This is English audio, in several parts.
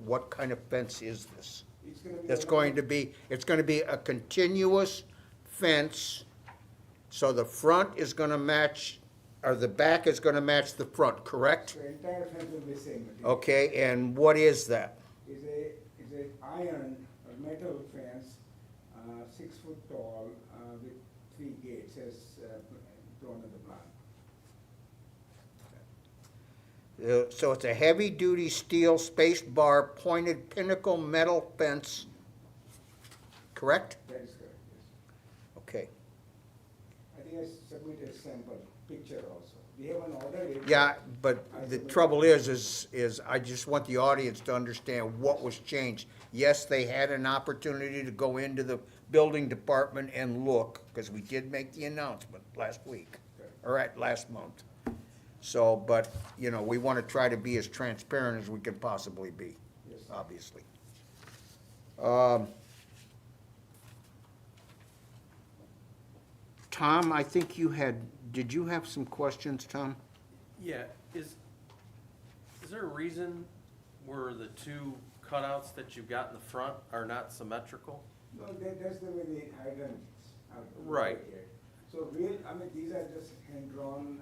what kind of fence is this? It's gonna be. It's going to be a continuous fence, so the front is gonna match, or the back is gonna match the front, correct? The entire fence will be same material. Okay, and what is that? Is a iron or metal fence, 6 foot tall, with 3 gates as drawn in the plan. So it's a heavy-duty steel spaced bar pointed pinnacle metal fence, correct? That is correct, yes. Okay. I think I submitted a sample picture also. We haven't ordered it. Yeah, but the trouble is I just want the audience to understand what was changed. Yes, they had an opportunity to go into the building department and look, because we did make the announcement last week, last month. So, but, you know, we want to try to be as transparent as we can possibly be, Yes. obviously. Tom, I think did you have some questions, Tom? Yeah, is there a reason where the two cutouts that you've got in the front are not symmetrical? No, that's the way the hydrants are. Right. here. So these are just hand-drawn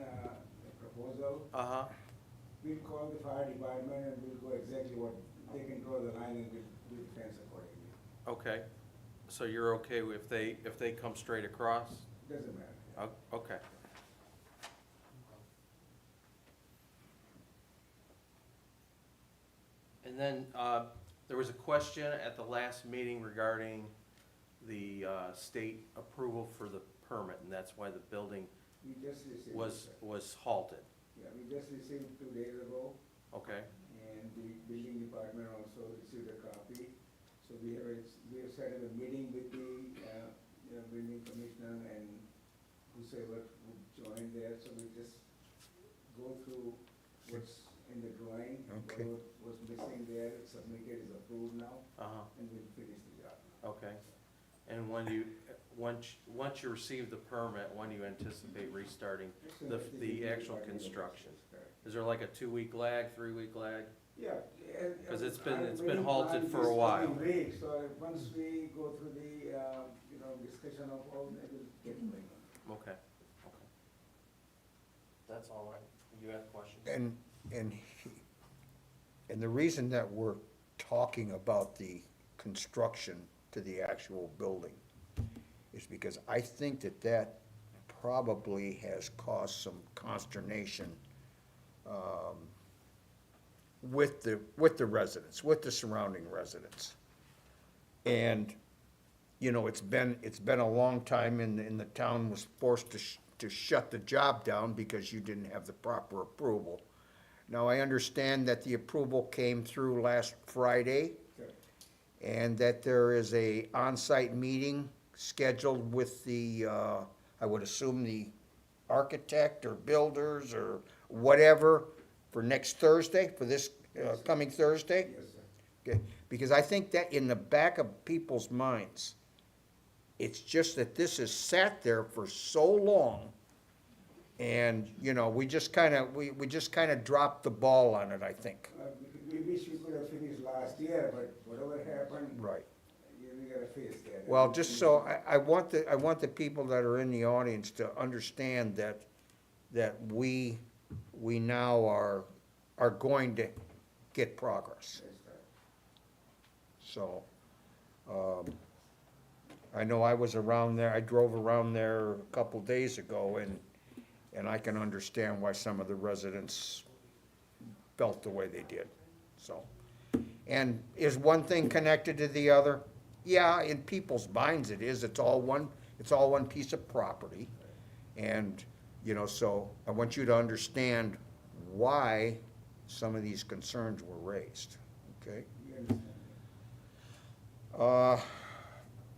proposal. Uh-huh, We'll call the fire department and we'll go exactly what, they can draw the line and we'll fence accordingly. okay. So you're okay if they come straight across? Doesn't matter. Okay. And then, there was a question at the last meeting regarding the, state approval for the permit, and that's why the building We just received. was halted, Yeah, we just received 2 days ago, okay? and the building department also received a copy. So we have set up a meeting with the, building commissioner and whosoever would join there, so we just go through what's in the drawing. Okay. What was missing there, it's submitted, is approved now, Uh-huh, and we'll finish the job. okay. And once you receive the permit, when do you anticipate restarting the actual construction? Is there like a 2-week lag, 3-week lag? Yeah. 'Cause it's been halted for a while. So once we go through the, discussion of all, that will get going on. Okay. That's all right. You have questions? And the reason that we're talking about the construction to the actual building is because I think that probably has caused some consternation with the residents, with the surrounding residents. And, you know, it's been a long time, and the town was forced to shut the job down because you didn't have the proper approval. Now, I understand that the approval came through last Friday, Okay. and that there is a on-site meeting scheduled with the, I would assume the architect or builders or whatever for next Thursday, for this coming Thursday? Yes, sir. Okay, because I think that in the back of people's minds, it's just that this has sat there for so long, and, you know, we just kind of dropped the ball on it, I think. We wish we could have finished last year, but whatever happened. Right. We gotta face that. Well, just so, I want the people that are in the audience to understand that we now are going to get progress. That's right. So, I know I was around there, I drove around there a couple days ago, and I can understand why some of the residents felt the way they did, so. And is one thing connected to the other? Yeah, in people's minds it is, it's all one piece of property. And, you know, so I want you to understand why some of these concerns were raised, okay? We understand.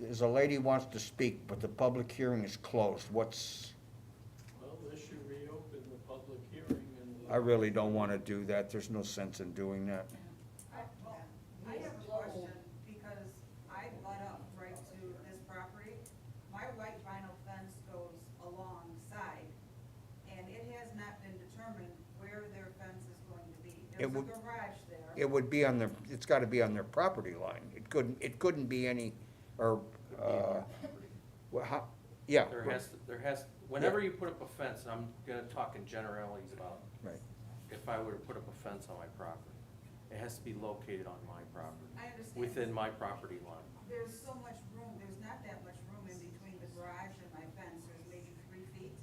There's a lady wants to speak, but the public hearing is closed. Well, this should reopen the public hearing and. I really don't want to do that. There's no sense in doing that. I have a question, because I butt up right to this property. My white vinyl fence goes alongside, and it has not been determined where their fence is going to be. It There's a would- garage there. it would be on their, it's gotta be on their property line. It couldn't be any, or, well, how, yeah. There has, whenever you put up a fence, and I'm gonna talk in generalities about Right. if I were to put up a fence on my property, it has to be located on my property, I understand. within my property line. There's so much room, there's not that much room in between the garage and my fence, there's maybe 3 feet.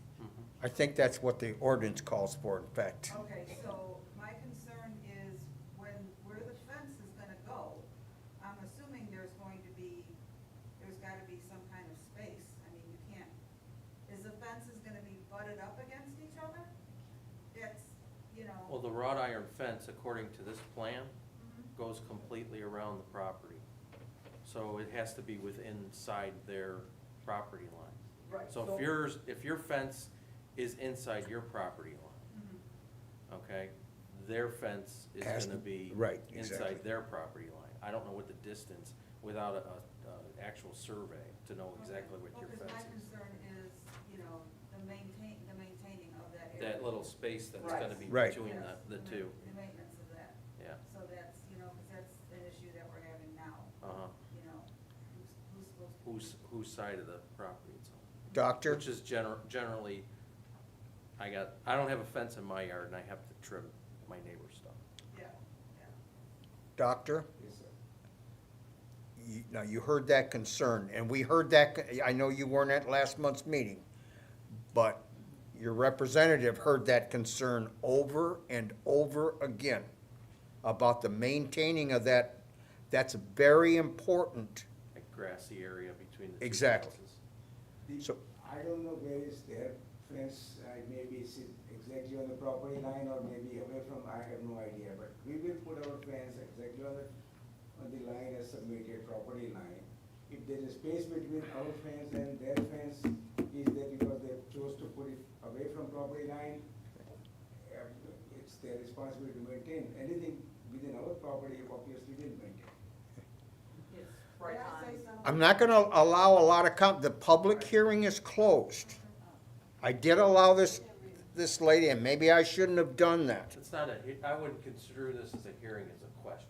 I think that's what the ordinance calls for, in fact. Okay, so my concern is where the fence is gonna go, I'm assuming there's gotta be some kind of space. I mean, you can't, the fences gonna be butted up against each other? That's, Well, the wrought iron fence, according to this plan, Mhm. goes completely around the property. So it has to be inside their property line. Right, So if your fence is inside your property line, Mhm. okay, their fence is Has gonna to- be right, exactly. inside their property line. I don't know what the distance, without a actual survey, to know exactly what your Well, 'cause fence my is. concern is, the maintaining of that area. That little space that's Right. gonna be Right. between Yes, the two, The maintenance of that. yeah, So that's, 'cause that's an issue that we're having now, uh-huh. who's supposed to. Whose side of the property it's on. Doctor? Which is generally, I don't have a fence in my yard and I have to trim my neighbor's stuff. Yeah, yeah. Doctor? Yes, sir. Now, you heard that concern, and we heard that, I know you weren't at last month's meeting, but your representative heard that concern over and over again about the maintaining of that. That's very important. Like grassy area between the two Exactly. houses. So- I don't know where is their fence, maybe it's exactly on the property line or maybe away from, I have no idea, but we will put our fence exactly on the line as submitted property line. If there is space between our fence and their fence, is there because they chose to put it away from property line? It's their responsibility to maintain. Anything within our property, obviously will maintain. It's right May I say on. something? I'm not gonna allow a lot of the public hearing is closed. I did allow this lady, and maybe I shouldn't have done that. It's not I wouldn't consider this as a hearing, as a question.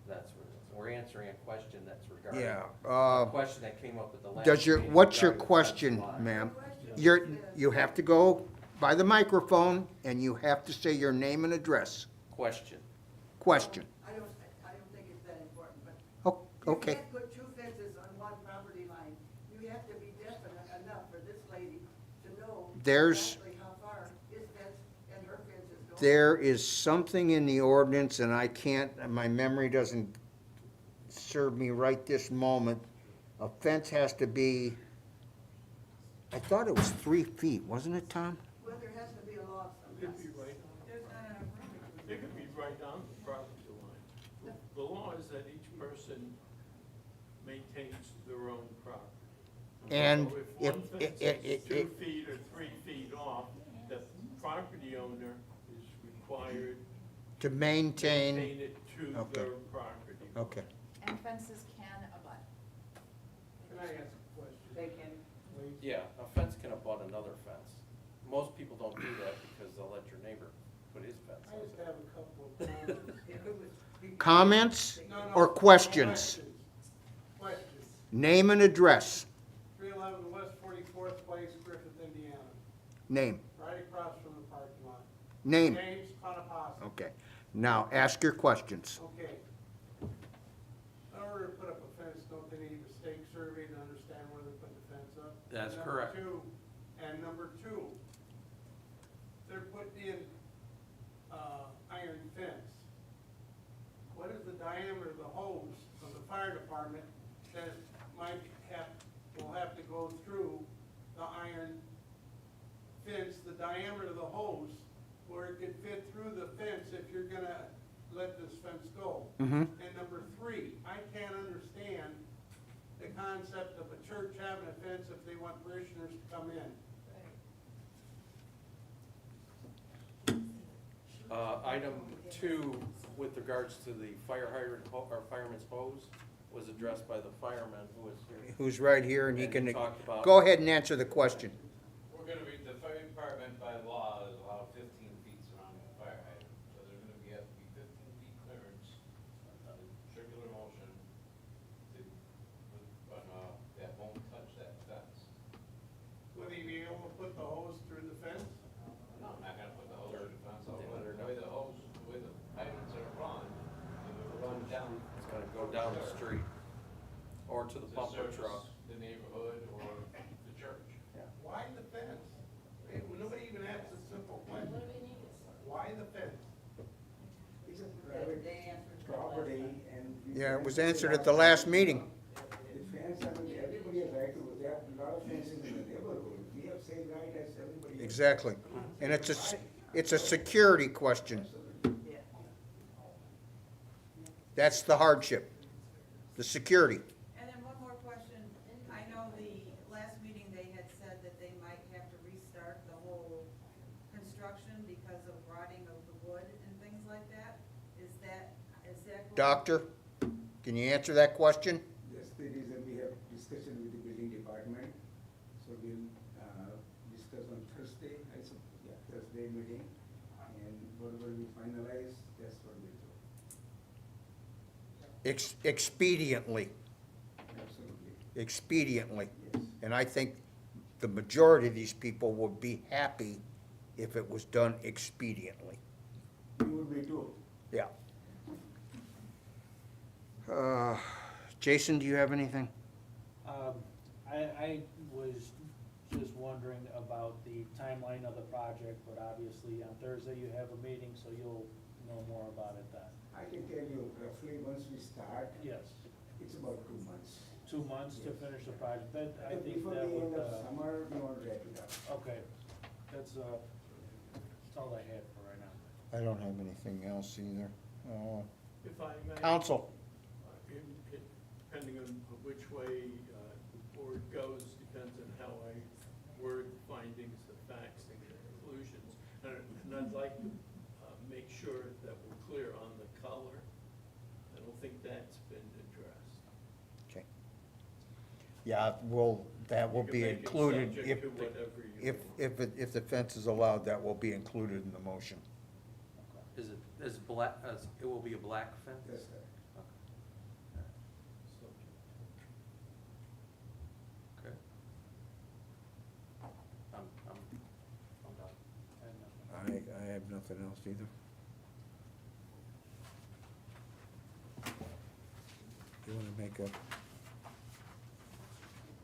That's what it is. We're answering a question that's regarding. Yeah, A question that came up at the last. does meeting what's your regarding the fence question, line. ma'am? Question You have to go by the microphone, and you have to say your name and address. Question. Question. I don't think it's that important, but. Oh, You okay. can't put 2 fences on one property line. You have to be definite enough for this lady to know There's- exactly how far his fence and her fence is going. There is something in the ordinance, and I can't, my memory doesn't serve me right this moment. A fence has to be, I thought it was 3 feet, wasn't it, Tom? Well, there has to be a law It could sometimes. be right on, There's not enough room. it could be right on the property line. The law is that each person maintains their own property. And So if, one fence is 2 feet or 3 feet off, the property owner is required to to maintain, maintain it to Okay. their property. okay. And fences can abut. Can I ask a question? They can, Please. Yeah, a fence can abut another fence. Most people don't do that because they'll let your neighbor put his fence I just up. have a couple of comments. if it was. Comments No, no, or questions? Questions. Name and address. 311 West 44th Place, Griffith, Indiana, Name. right across from the parking lot. Name. James Conapasa. Okay. Now, ask your questions. Okay. In order to put up a fence, don't they need a stake survey to understand where they're putting the fence up? That's And correct. number two, they're putting in, iron fence. What is the diameter of the hose of the fire department that will have to go through the iron fence, the diameter of the hose, where it could fit through the fence if you're gonna let this fence go? Mm-hmm. And number three, I can't understand the concept of a church having a fence if they want parishioners to come in. Item 2, with regards to the fire hydrant, or fireman's hose, was addressed by the fireman who was here. Who's right here, and he And can, he talked about- go ahead and answer the question. We're gonna be, the fire department by law is allowed 15 feet surrounding the fire hydrant, so there's gonna have to be 15 feet clearance down. It's gotta go down the street or to the To bumper service truck. the neighborhood or the church. Why the fence? Hey, nobody even asked a simple question. Why the fence? It's a private property and. Yeah, it was answered at the last meeting. The fence, I mean, everybody has right to, there are a lot of fences in the neighborhood, we have same right as everybody else. Exactly. And it's a security question. That's the hardship, the security. And then one more question, I know the last meeting they had said that they might have to restart the whole construction because of rotting of the wood and things like that. Is that going? Doctor, can you answer that question? Yes, there is, we have discussion with the building department, so we'll, discuss on Thursday, Thursday meeting, and whatever we finalize, that's what we'll do. Expediently, Absolutely, expediently. yes. And I think the majority of these people would be happy if it was done expediently. We would be too. Yeah. Jason, do you have anything? I was just wondering about the timeline of the project, but obviously on Thursday you have a meeting, so you'll know more about it then. I can tell you roughly, once we start, Yes, it's about 2 months. 2 months to finish the project, that, I But think before that the would, end of summer, we want to wrap it up. okay, that's all I had for right now. I don't have anything else either. If I may. Council, Depending on which way the board goes, depends on how I word findings, the facts, and conclusions. And I'd like to make sure that we're clear on the color. I don't think that's been addressed. okay. Yeah, that will You can be make it included subject to whatever you want. if the fence is allowed, that will be included in the motion. Is black, it will be a black fence? That's right. Okay. I'm done. I had nothing. I have nothing else either. You wanna make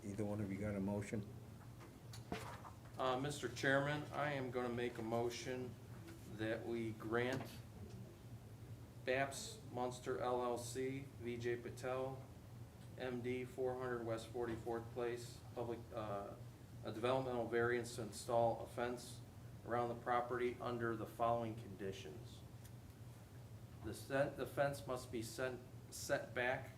either one of you got a motion? Mr. Chairman, I am gonna make a motion that we grant BAPS Munster LLC, VJ Patel, MD 400 West 44th Place, a developmental variance to install a fence around the property under the following conditions. The fence must be set back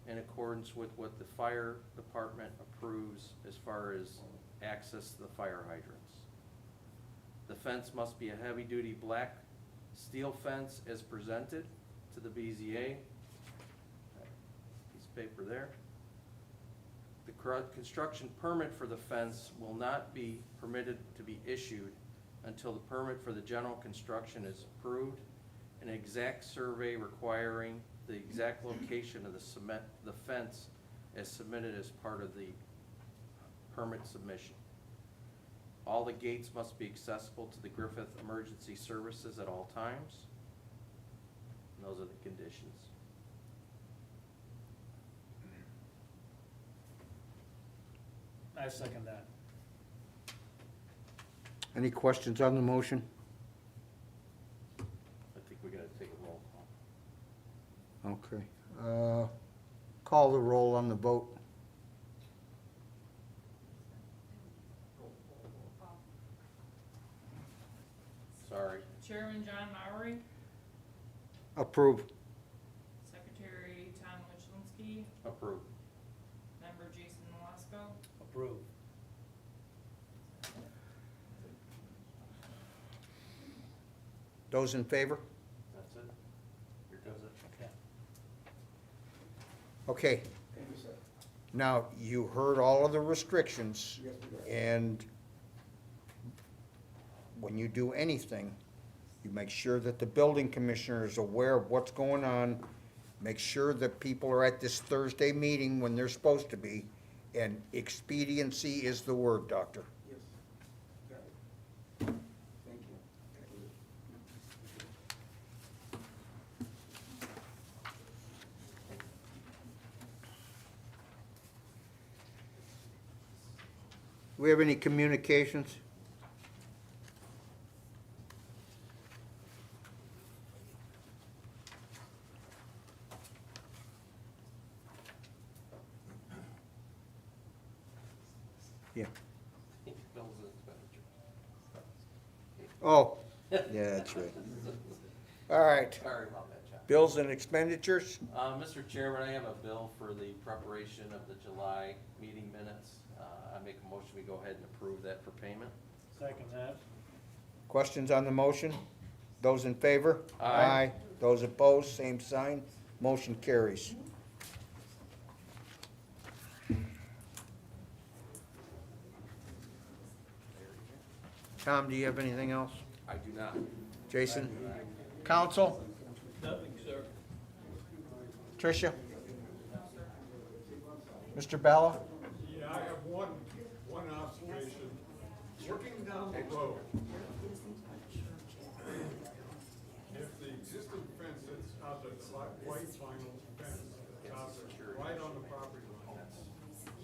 in accordance with what the fire department approves as far as access to the fire hydrants. The fence must be a heavy-duty black steel fence as presented to the BZA. Piece of paper there. The construction permit for the fence will not be permitted to be issued until the permit for the general construction is approved. An exact survey requiring the exact location of the fence as submitted as part of the permit submission. All the gates must be accessible to the Griffith Emergency Services at all times. And those are the conditions. I second that. Any questions on the motion? I think we gotta take a roll call. Okay. Call the roll on the vote. Sorry. Chairman John Maury, Approve. Secretary Tom Wishlinski, Approved. Member Jason Nolasco. Approve. Those in favor? That's it? Here goes it. Okay. Okay. Thank you, sir. Now, you heard all of the restrictions, Yes, we got it. and when you do anything, you make sure that the building commissioner is aware of what's going on. Make sure that people are at this Thursday meeting when they're supposed to be, and expediency is the word, Doctor. Yes. Got it. Thank you. we have any communications? Yeah. Bills and expenditures. Oh, yeah, that's right. All right, Sorry about that, John. bills and expenditures? Mr. Chairman, I have a bill for the preparation of the July meeting minutes. I make a motion, we go ahead and approve that for payment. Second that. Questions on the motion? Those in favor? Aye. Those opposed, same sign. Motion carries. Tom, do you have anything else? I do not. Jason? Council? Nothing, sir. Tricia? Mr. Bella? Yeah, I have one observation. Working down the road, if the existing fence that's out there, the white vinyl fence that's out there, right on the property line,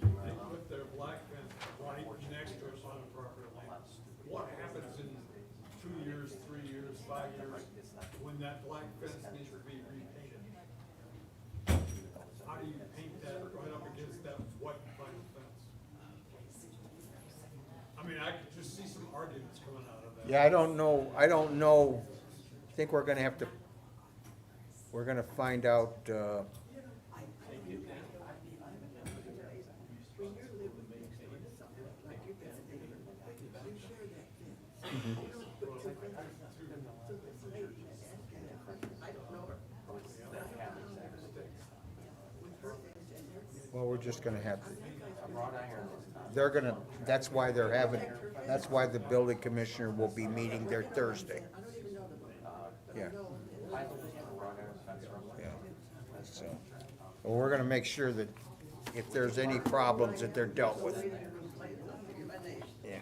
they put their black fence right next to us on the property line. What happens in 2 years, 3 years, 5 years, when that black fence needs to be repainted? How do you paint that right up against that white vinyl fence? I mean, I could just see some arguments coming out of that. Yeah, I don't know, I think we're gonna have to, we're gonna find out, well, we're just gonna have to, they're gonna, that's why they're having, that's why the building commissioner will be meeting there Thursday. Yeah. Yeah, so, well, we're gonna make sure that if there's any problems, that they're dealt with. Yeah.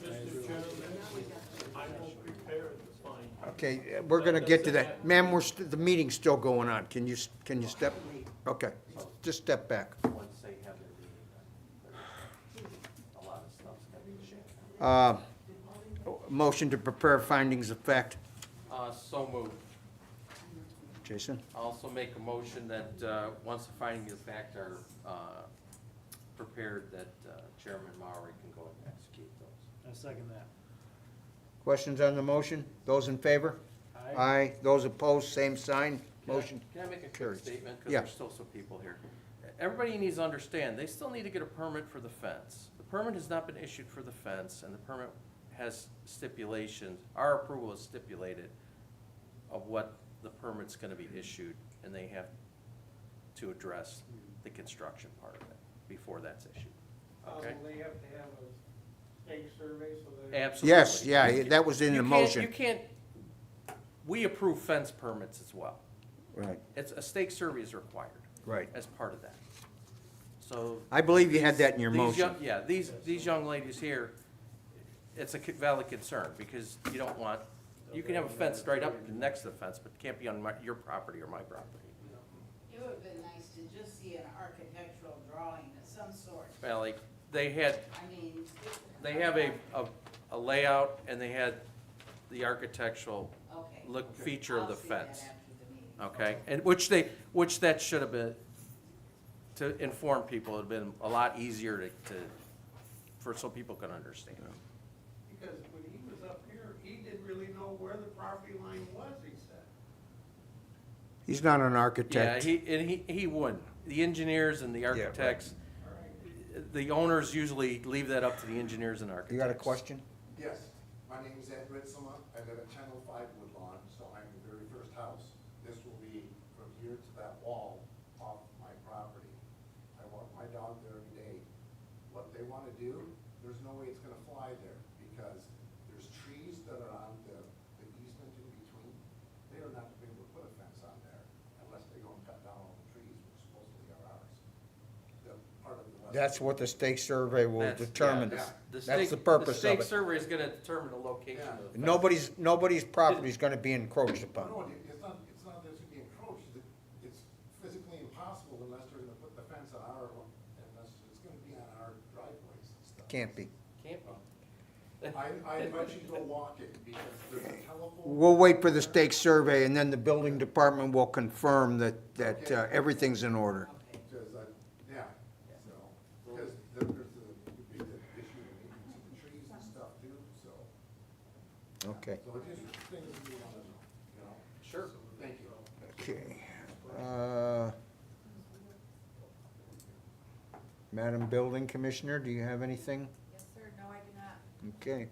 Mr. Chairman, I will prepare the fine. Okay, we're gonna get to that. Ma'am, the meeting's still going on. Can you step? Okay, just step back. Once they have their meeting, a lot of stuff's gonna be changed. Motion to prepare findings of fact. So moved. Jason? I also make a motion that, once the findings of fact are, prepared, that Chairman Maury can go and execute those. I second that. Questions on the motion? Those in favor? Aye. Those opposed, same sign. Motion. Can I make a quick carries. statement, because Yeah. there's still some people here? Everybody needs to understand, they still need to get a permit for the fence. The permit has not been issued for the fence, and the permit has stipulations, our approval is stipulated of what the permit's gonna be issued, and they have to address the construction part of it before that's issued. Okay? They have to have a stake survey so that. Absolutely. Yes, yeah, that was in the You motion. can't, we approve fence permits as well. Right, It's, a stake survey is required right. as part of that. So. I believe you had that in your these motion. young- Yeah, these young ladies here, it's a valid concern, because you don't want, you can have a fence right up next to the fence, but it can't be on your property or my property. It would have been nice to just see an architectural drawing of some sort. Well, like, they had, I mean. they have a layout, and they had the architectural Okay. look, feature of the I'll see that fence. after the meeting. Okay, and which that should have been, to inform people, it'd been a lot easier so people can understand. Because when he was up here, he didn't really know where the property line was, he said. He's not an Yeah, architect. he wouldn't. The engineers and the right. architects, the owners usually leave that up to the engineers and architects. You got a question? Yes, my name is Ed Ritzema, I live at 1005 Woodlawn, so I'm the very first house. This will be from here to that wall off my property. I walk my dog there every day. What they want to do, there's no way it's going to fly there, because there's trees that are on the easement in between. They are not to be able to put a fence on there unless they go and cut down all the trees, which supposedly are ours. The part of the west That's what the stake survey will That's- yeah, determine. the That's stake- the purpose of stake it. survey is gonna determine the location of the fence. Nobody's property's gonna be encroached No, upon. it's not that it's being encroached, it's physically impossible unless they're gonna put the fence on our, unless it's gonna be on our driveways and stuff. Can't be. Can't be. I invite you to go walk it, because there's a telephone. We'll wait for the stake survey, and then the building department will confirm that everything's in order. Because, yeah, so, because there's a big issue with maintenance of the trees and stuff too, so. Okay. So it's just things that we wanna know, you know? Sure. Thank you. Okay. Madam Building Commissioner, do you have anything? Yes, sir, no, I do not. Okay.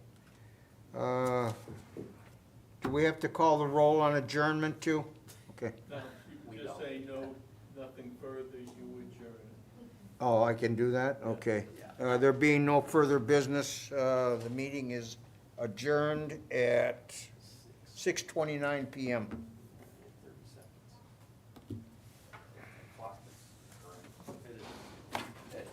Do we have to call the roll on adjournment too? Okay. No, you just say no, nothing further, you adjourn. Oh, I can do that? Okay. There being no further business, the meeting is adjourned at 6:29 PM. 30 seconds. Clock is correct. It is. It-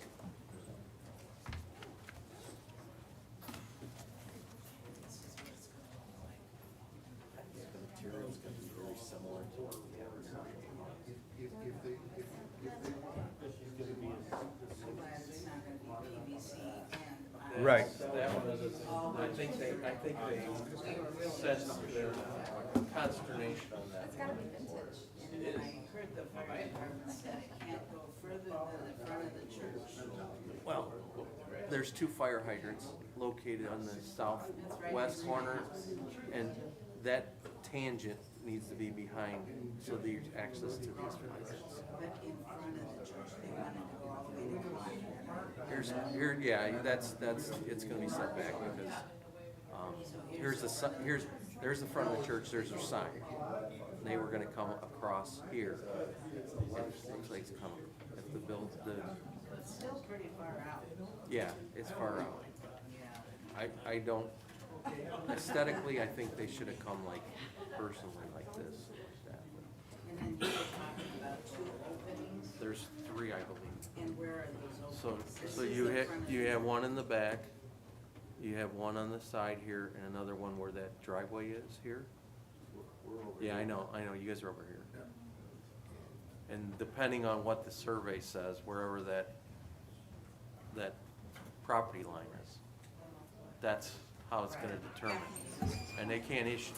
I think the material's gonna be very similar to what we have in South. If they want. I'm glad it's not gonna be PVC and. Right. That one is, I think they said their consternation on that. It's gotta be vintage. And then I heard the fire department said it can't go further than the front of the church. Well, there's two fire hydrants located on the southwest corner, and that tangent needs to be behind, so there's access to these hydrants. But in front of the church, they wanted to go all the way to the line. It's gonna be set back because, there's the front of the church, there's their sign. They were gonna come across here. Looks like it's coming, if the It's still pretty far out. yeah, it's far out. Yeah. I don't, aesthetically, I think they should have come like personally like this. And then you were talking about two openings, There's three, I believe. and where are those So, openings? This so is you the have, front of you the- have one in the back, you have one on the side here, and another one where that driveway is here. Yeah, I know, you guys are over here. And depending on what the survey says, wherever that property line is, that's how it's gonna determine. And they can't issue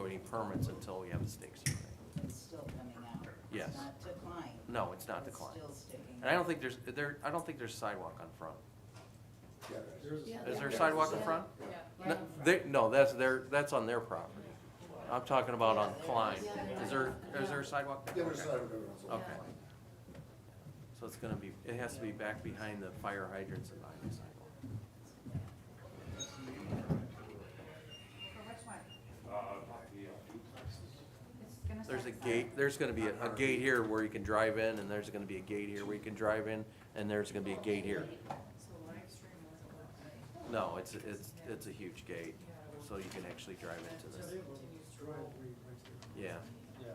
any permits until we have a stake survey. It's still coming out. Yes. It's not declined. No, it's not It's declined. still sticking. And I don't think there's sidewalk on front. Yeah, Is there a sidewalk in front? Yeah. No, that's on their property. I'm talking about on Klein. Is there a sidewalk there? The other side of it. Okay. So it's gonna be, it has to be back behind the fire hydrants and behind the sidewalk. For which one? It's gonna There's a start gate, there's gonna be a gate here where you can drive in, and there's gonna be a gate here where you can drive in, and there's gonna be a gate here. So live stream wasn't working. No, it's a huge gate, so you can actually drive into this. Continues to roll. Yeah, Yeah.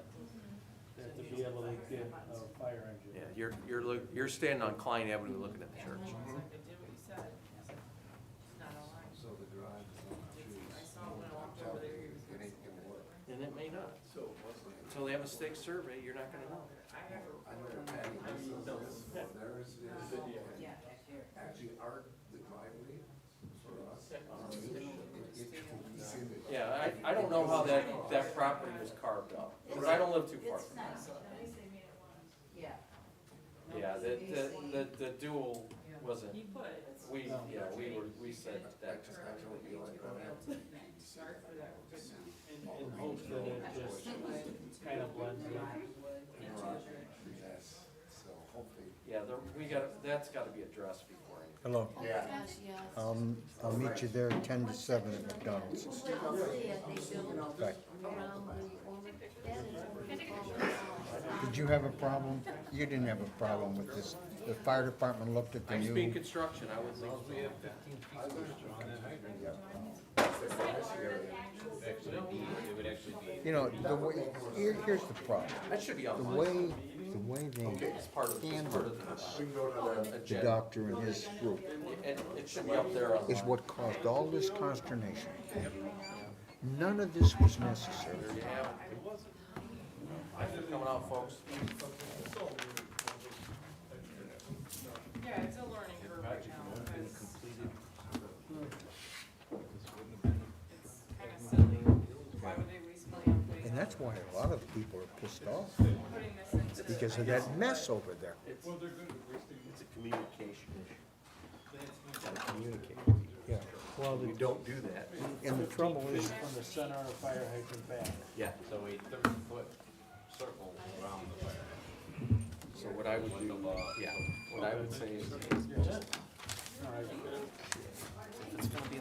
They have to be able to get a fire engine. yeah, you're standing on Klein Avenue looking at the church. It's like they did what you said. It's not online. So the garage is on the trees. I saw when I walked over there, he was. It ain't gonna work. And it may not. Until they have a stake survey, you're not gonna know. I know the patio, theirs is, Yeah, back here. actually the driveway for us. It's in the. Yeah, I don't know how that property was carved up, because I don't live too far It's from nice. there. Yeah. Yeah, the dual wasn't, He put. we said that. Sorry for that. In hopes that it just kind of blends in. Yes, so hopefully. Yeah, that's gotta be addressed before anything. Hello. Yeah. I'll meet you there 10 to 7 at McDonald's. Bye. Did you have a problem? You didn't have a problem with this. The fire department looked at the I speak new. construction, I would think. Actually, it would actually be You know, the way, here's the problem. That should be The outlined. way they It's part of handled the the agenda. doctor and his group It should be up there on. is what caused all this consternation. None of this was necessary. There you have it. Thanks for coming out, folks. Yeah, it's a learning curve right now, because it's kind of silly. Why would they waste money on putting? And that's why a lot of people are pissed off, Putting this into the. because of that mess over there. It's a communication issue. Gotta communicate. Yeah. Well, We don't do that. And the trouble is, from the center of fire hydrant back. Yeah. So a 30-foot circle around the fire. So what I would do, yeah, what I would say is All right. it's gonna be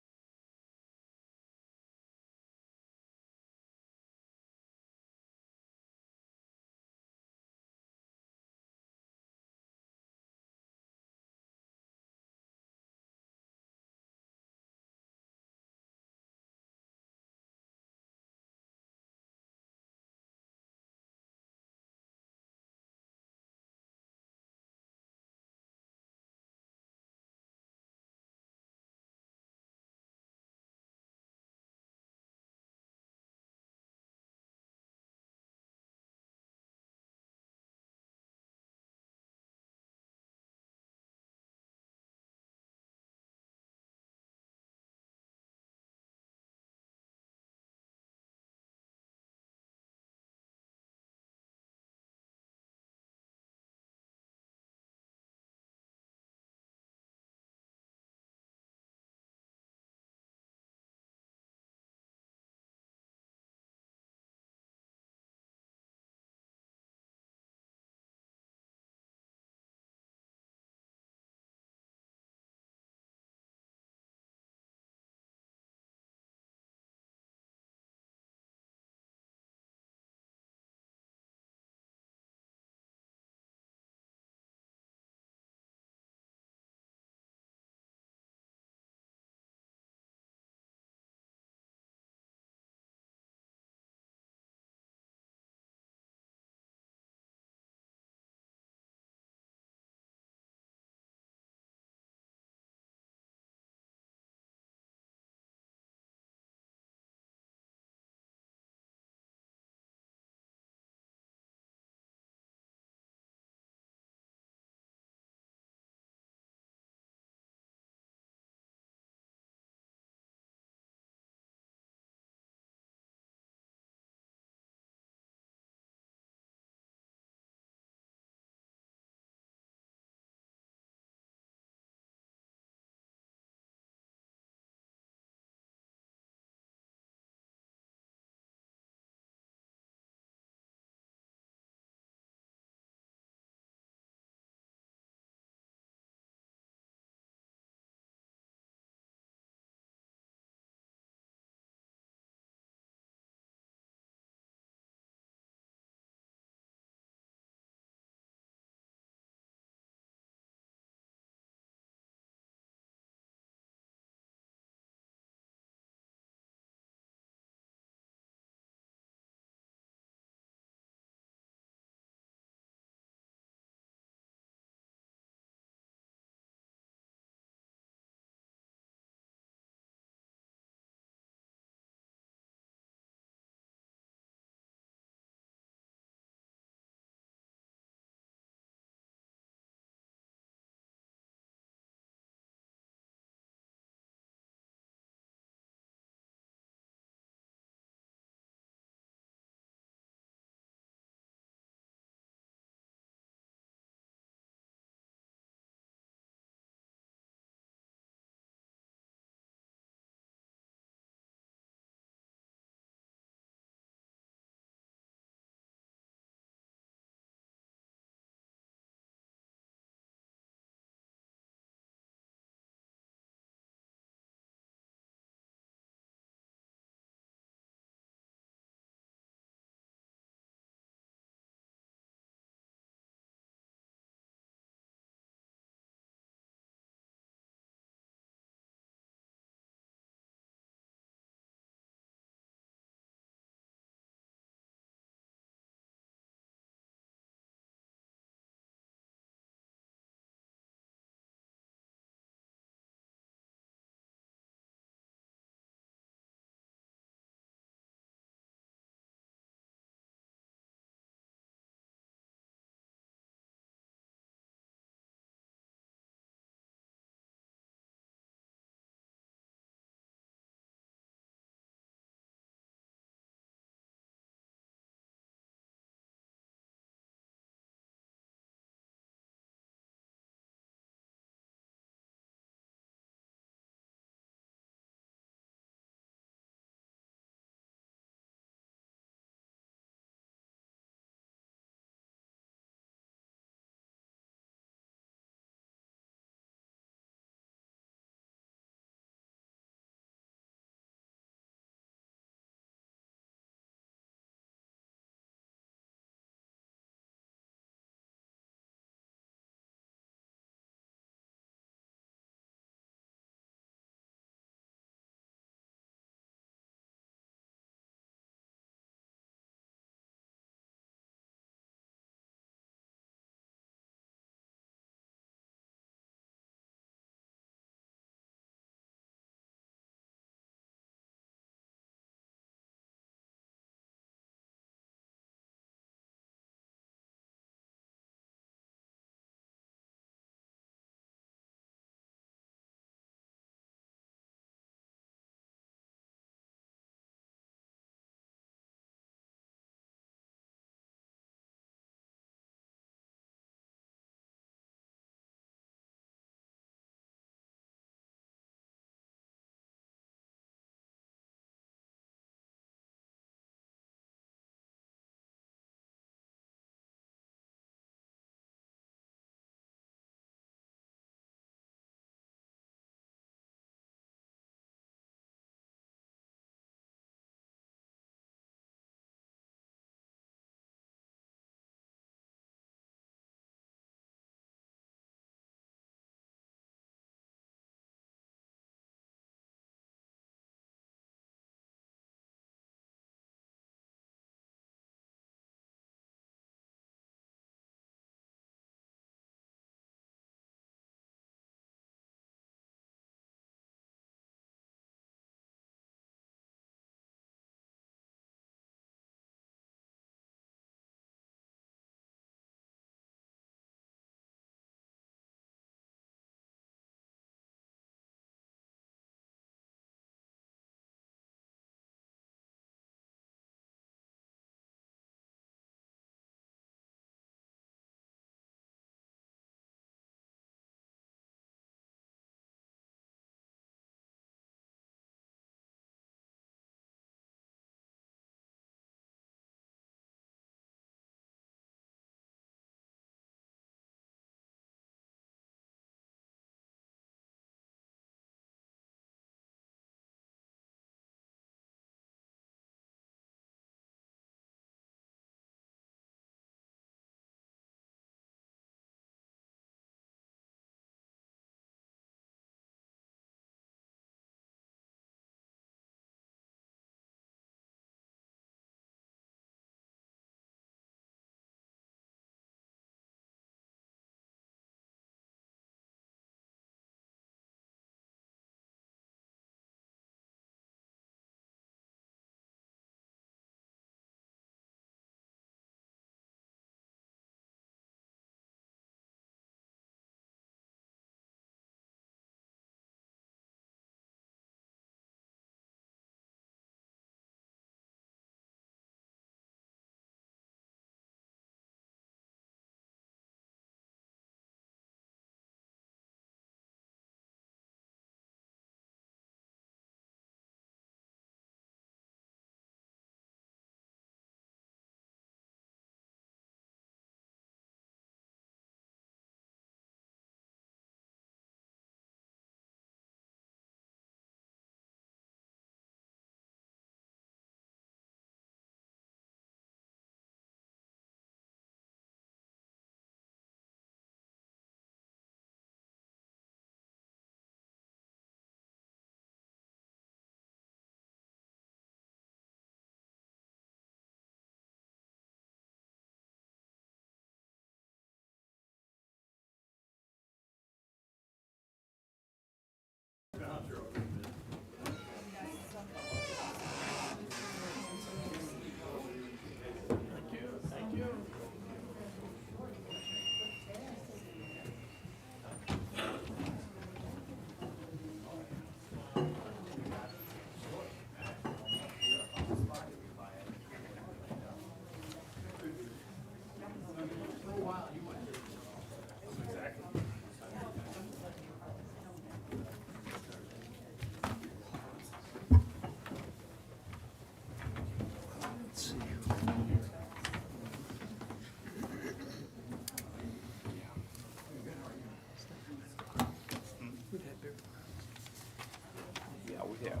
we have.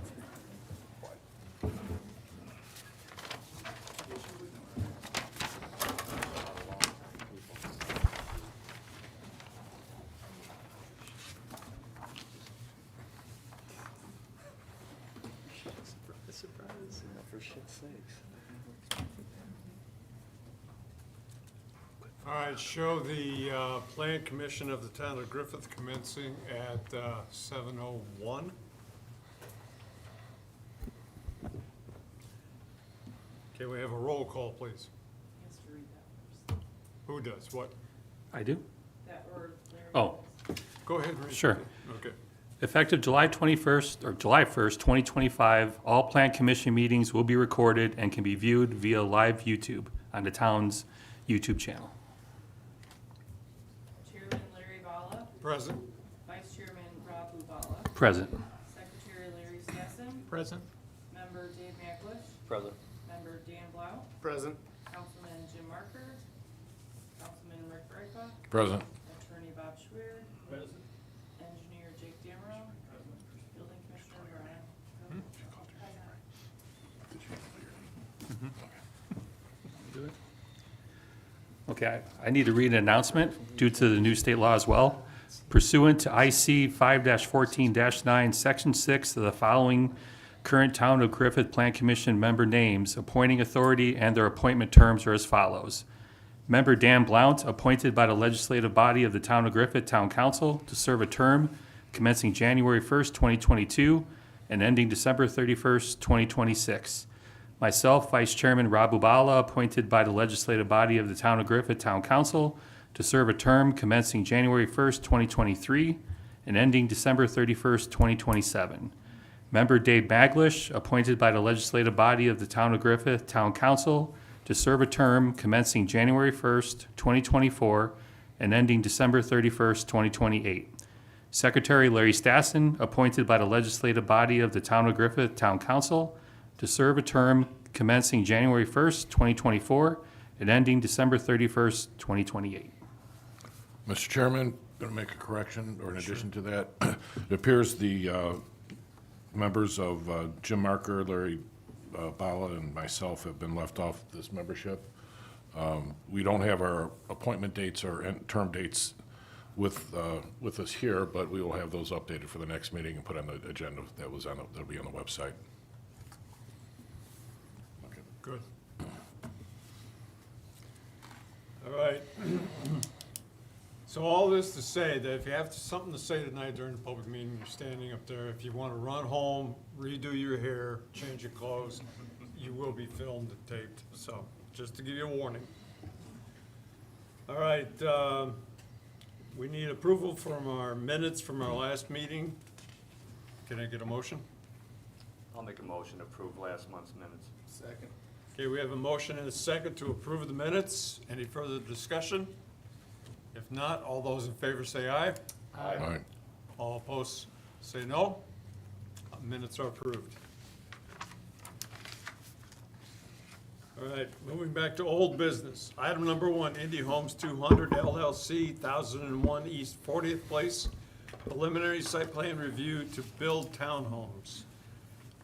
For shit's sakes. All right, show the Plan Commission of the Town of Griffith commencing at 7:01. Okay, we have a roll call, please. He has to read that first. Who does, what? I do? That word, Larry. Oh, Go ahead, read. Sure. Okay. effective July 21st, or July 1st, 2025, all Plan Commission meetings will be recorded and can be viewed via live YouTube on the town's YouTube channel. Chairman Larry Bala, Present. Vice Chairman Rob Bubala, Present. Secretary Larry Stassen, Present. Member Dave Macklish, Present. Member Dan Blau, Present. Councilman Jim Marker, Councilman Rick Ripa, Present. Attorney Bob Schwer, Present. Engineer Jake Damrow, Building Commissioner Brian. Okay, I need to read an announcement due to the new state law as well. Pursuant to IC 5-14-9, Section 6 of the following current Town of Griffith Plan Commission member names, appointing authority, and their appointment terms are as follows. Member Dan Blount, appointed by the legislative body of the Town of Griffith Town Council to serve a term commencing January 1st, 2022, and ending December 31st, 2026. Myself, Vice Chairman Rob Bubala, appointed by the legislative body of the Town of Griffith Town Council to serve a term commencing January 1st, 2023, and ending December 31st, 2027. Member Dave Maglish, appointed by the legislative body of the Town of Griffith Town Council to serve a term commencing January 1st, 2024, and ending December 31st, 2028. Secretary Larry Stassen, appointed by the legislative body of the Town of Griffith Town Council to serve a term commencing January 1st, 2024, and ending December 31st, 2028. Mr. Chairman, going to make a correction, or in addition to that, it appears the members of Jim Marker, Larry Bala, and myself have been left off this membership. We don't have our appointment dates or term dates with us here, but we will have those updated for the next meeting and put on the agenda that'll be on the website. Okay. Good. All right. So all this to say that if you have something to say tonight during the public meeting, you're standing up there. If you want to run home, redo your hair, change your clothes, you will be filmed and taped. So just to give you a warning. All right. We need approval from our minutes from our last meeting. Can I get a motion? I'll make a motion to approve last month's minutes. Second. Okay, we have a motion and a second to approve the minutes. Any further discussion? If not, all those in favor say aye. Aye. All opposed say no. Minutes are approved. All right, moving back to old business. Item number 1, Indy Homes 200 LLC, 1001 East 40th Place, preliminary site plan review to build townhomes.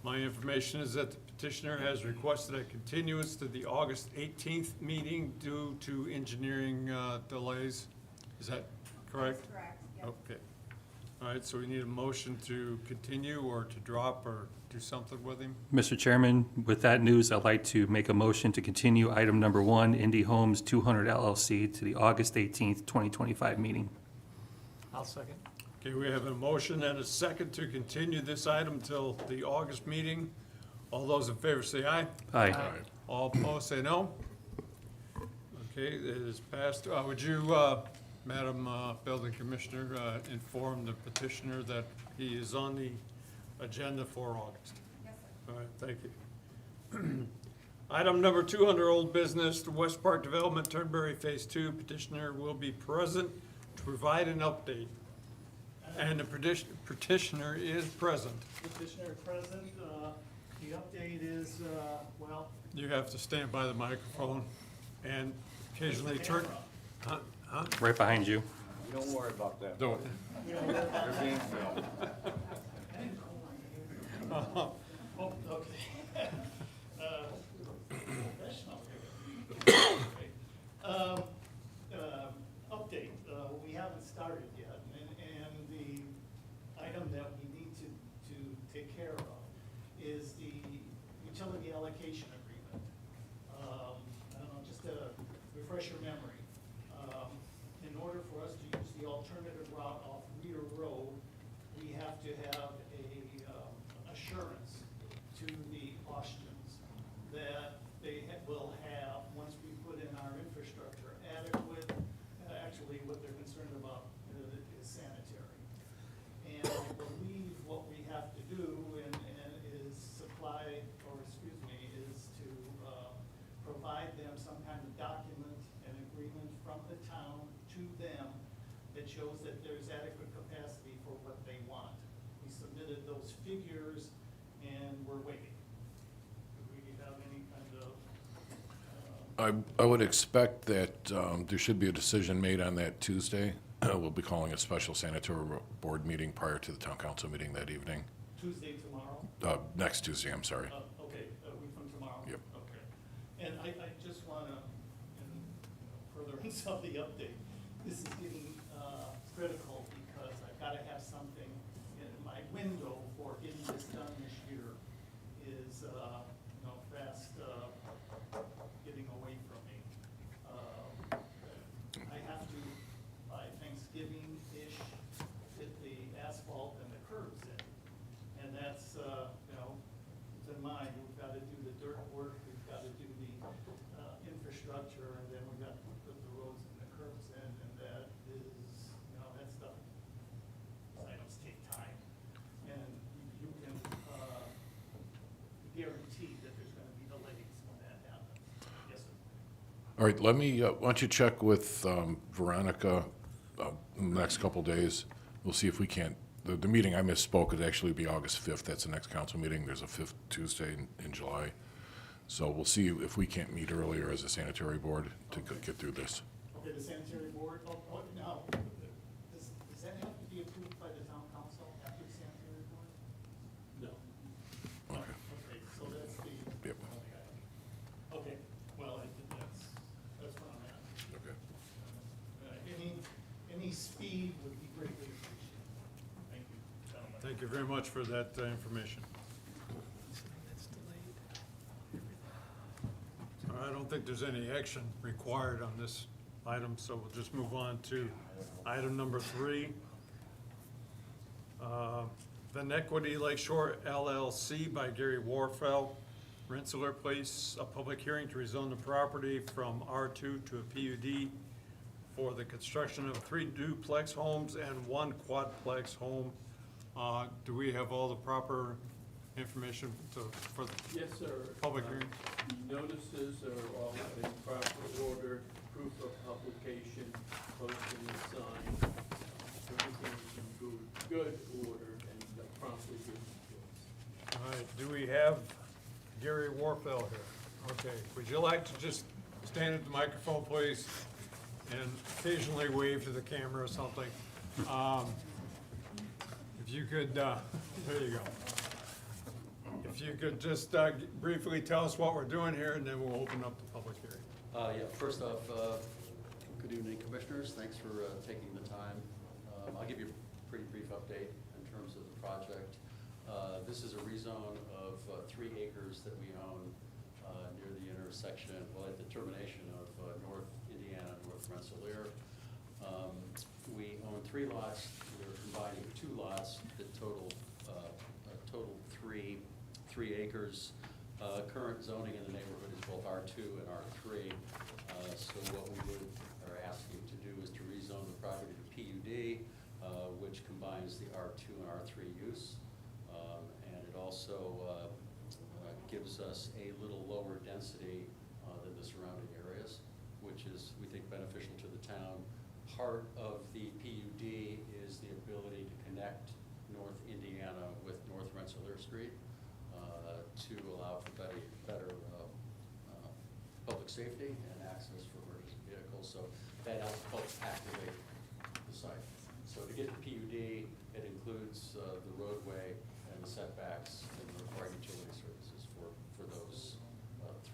My information is that the petitioner has requested a continuance to the August 18th meeting due to engineering delays. Is that correct? That's correct, yep. Okay. All right, so we need a motion to continue or to drop or do something with him? Mr. Chairman, with that news, I'd like to make a motion to continue item number 1, Indy Homes 200 LLC, to the August 18th, 2025 meeting. I'll second. Okay, we have a motion and a second to continue this item till the August meeting. All those in favor say aye. Aye. All opposed say no. Okay, it is passed. Would you, Madam Building Commissioner, inform the petitioner that he is on the agenda for August? Yes, sir. All right, thank you. Item number 2 under old business, the West Park Development Turnberry Phase 2 petitioner will be present to provide an update. And the petitioner is present. Petitioner present, the update is, well, You have to stand by the microphone and occasionally turn. Huh? Right behind you. Don't worry about that. Don't. You're being filmed. Oh, okay. Professional here. Okay. Update, we haven't started yet, and the item that we need to take care of is the utility allocation agreement. I don't know, just to refresh your memory. In order for us to use the alternative route off Reeder Road, we have to have a assurance to the Austrians that they will have, once we put in our infrastructure, adequate, actually what they're concerned about is sanitary. And I believe what we have to do and is supply, or excuse me, is to provide them some kind of document and agreement from the town to them that shows that there's adequate capacity for what they want. We submitted those figures and we're waiting. Do we have any kind of, I would expect that there should be a decision made on that Tuesday. We'll be calling a special sanitary board meeting prior to the town council meeting that evening. Tuesday, tomorrow? Next Tuesday, I'm sorry. Okay, a week from tomorrow? Yep. Okay. And I just wanna, in furtherance of the update, this is getting critical because I've gotta have something in my window for getting this done this year is, fast getting away from me. I have to, by Thanksgiving-ish, get the asphalt and the curbs in. And that's, it's in mind, we've got to do the dirt work, we've got to do the infrastructure, and then we've got to put the roads and the curbs in, and that is, that stuff, these items take time. And you can guarantee that there's going to be delays when that happens. Yes, sir. All right, let me, why don't you check with Veronica in the next couple days? We'll see if we can't, the meeting, I misspoke, it'd actually be August 5th. That's the next council meeting. There's a 5th Tuesday in July. So we'll see if we can't meet earlier as a sanitary board to get through this. Okay, the sanitary board, now, does that have to be approved by the town council after the sanitary board? No. Okay. Okay, so that's the. Yep. Okay, well, that's what I'm at. Okay. Any speed would be greatly appreciated. Thank you, gentlemen. Thank you very much for that information. I don't think there's any action required on this item, so we'll just move on to item number 3. Venequity Lakeshore LLC by Gary Warfel, Rensselaer Place, a public hearing to rezone the property from R2 to a PUD for the construction of 3 duplex homes and 1 quadplex home. Do we have all the proper information for the Yes, sir. public hearing? Notices are all in proper order, proof of publication, posting and sign. Everything is in good order and promptly given to us. All right, do we have Gary Warfel here? Okay, would you like to just stand at the microphone, please, and occasionally wave to the camera or something? If you could, there you go. If you could just briefly tell us what we're doing here, and then we'll open up the public hearing. Yeah, first off, good evening, commissioners. Thanks for taking the time. I'll give you a pretty brief update in terms of the project. This is a rezone of 3 acres that we own near the intersection, well, at the termination of North Indiana, North Rensselaer. We own 3 lots. We're combining 2 lots that total 3 acres. Current zoning in the neighborhood is both R2 and R3. So what we are asking to do is to rezone the property to PUD, which combines the R2 and R3 use. And it also gives us a little lower density than the surrounding areas, which is, we think, beneficial to the town. Part of the PUD is the ability to connect North Indiana with North Rensselaer Street to allow for better public safety and access for emergency vehicles. So that helps activate the site. So to get to PUD, it includes the roadway and the setbacks and provide utility services for those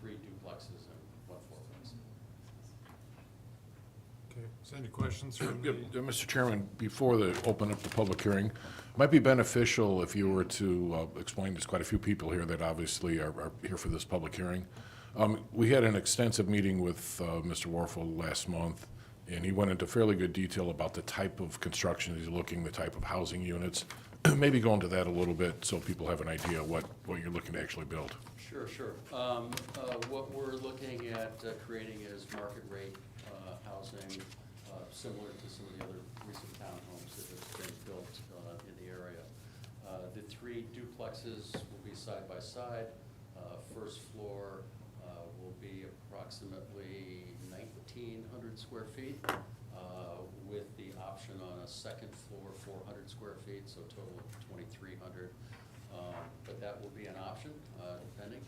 3 duplexes and 1 fourplex. Okay, is there any questions from Yeah, the? Mr. Chairman, before the, open up the public hearing, might be beneficial if you were to explain, there's quite a few people here that obviously are here for this public hearing. We had an extensive meeting with Mr. Warfel last month, and he went into fairly good detail about the type of construction he's looking, the type of housing units. Maybe go into that a little bit so people have an idea what you're looking to actually build. Sure. What we're looking at creating is market rate housing, similar to some of the other recent townhomes that have been built in the area. The 3 duplexes will be side by side. First floor will be approximately 1,900 square feet, with the option on a second floor 400 square feet, so a total of 2,300. But that will be an option, depending.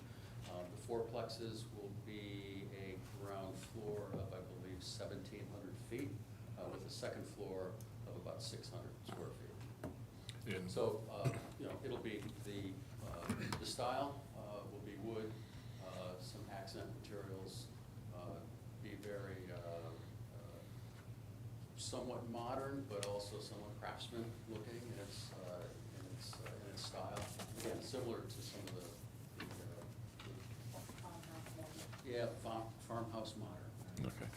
The fourplexes will be a ground floor of, I believe, 1,700 feet, with a second floor of about 600 square feet. And- So, it'll be the style will be wood, some accent materials, be very somewhat modern, but also somewhat craftsman looking in its style. Again, similar to some of the farmhouse modern. Okay.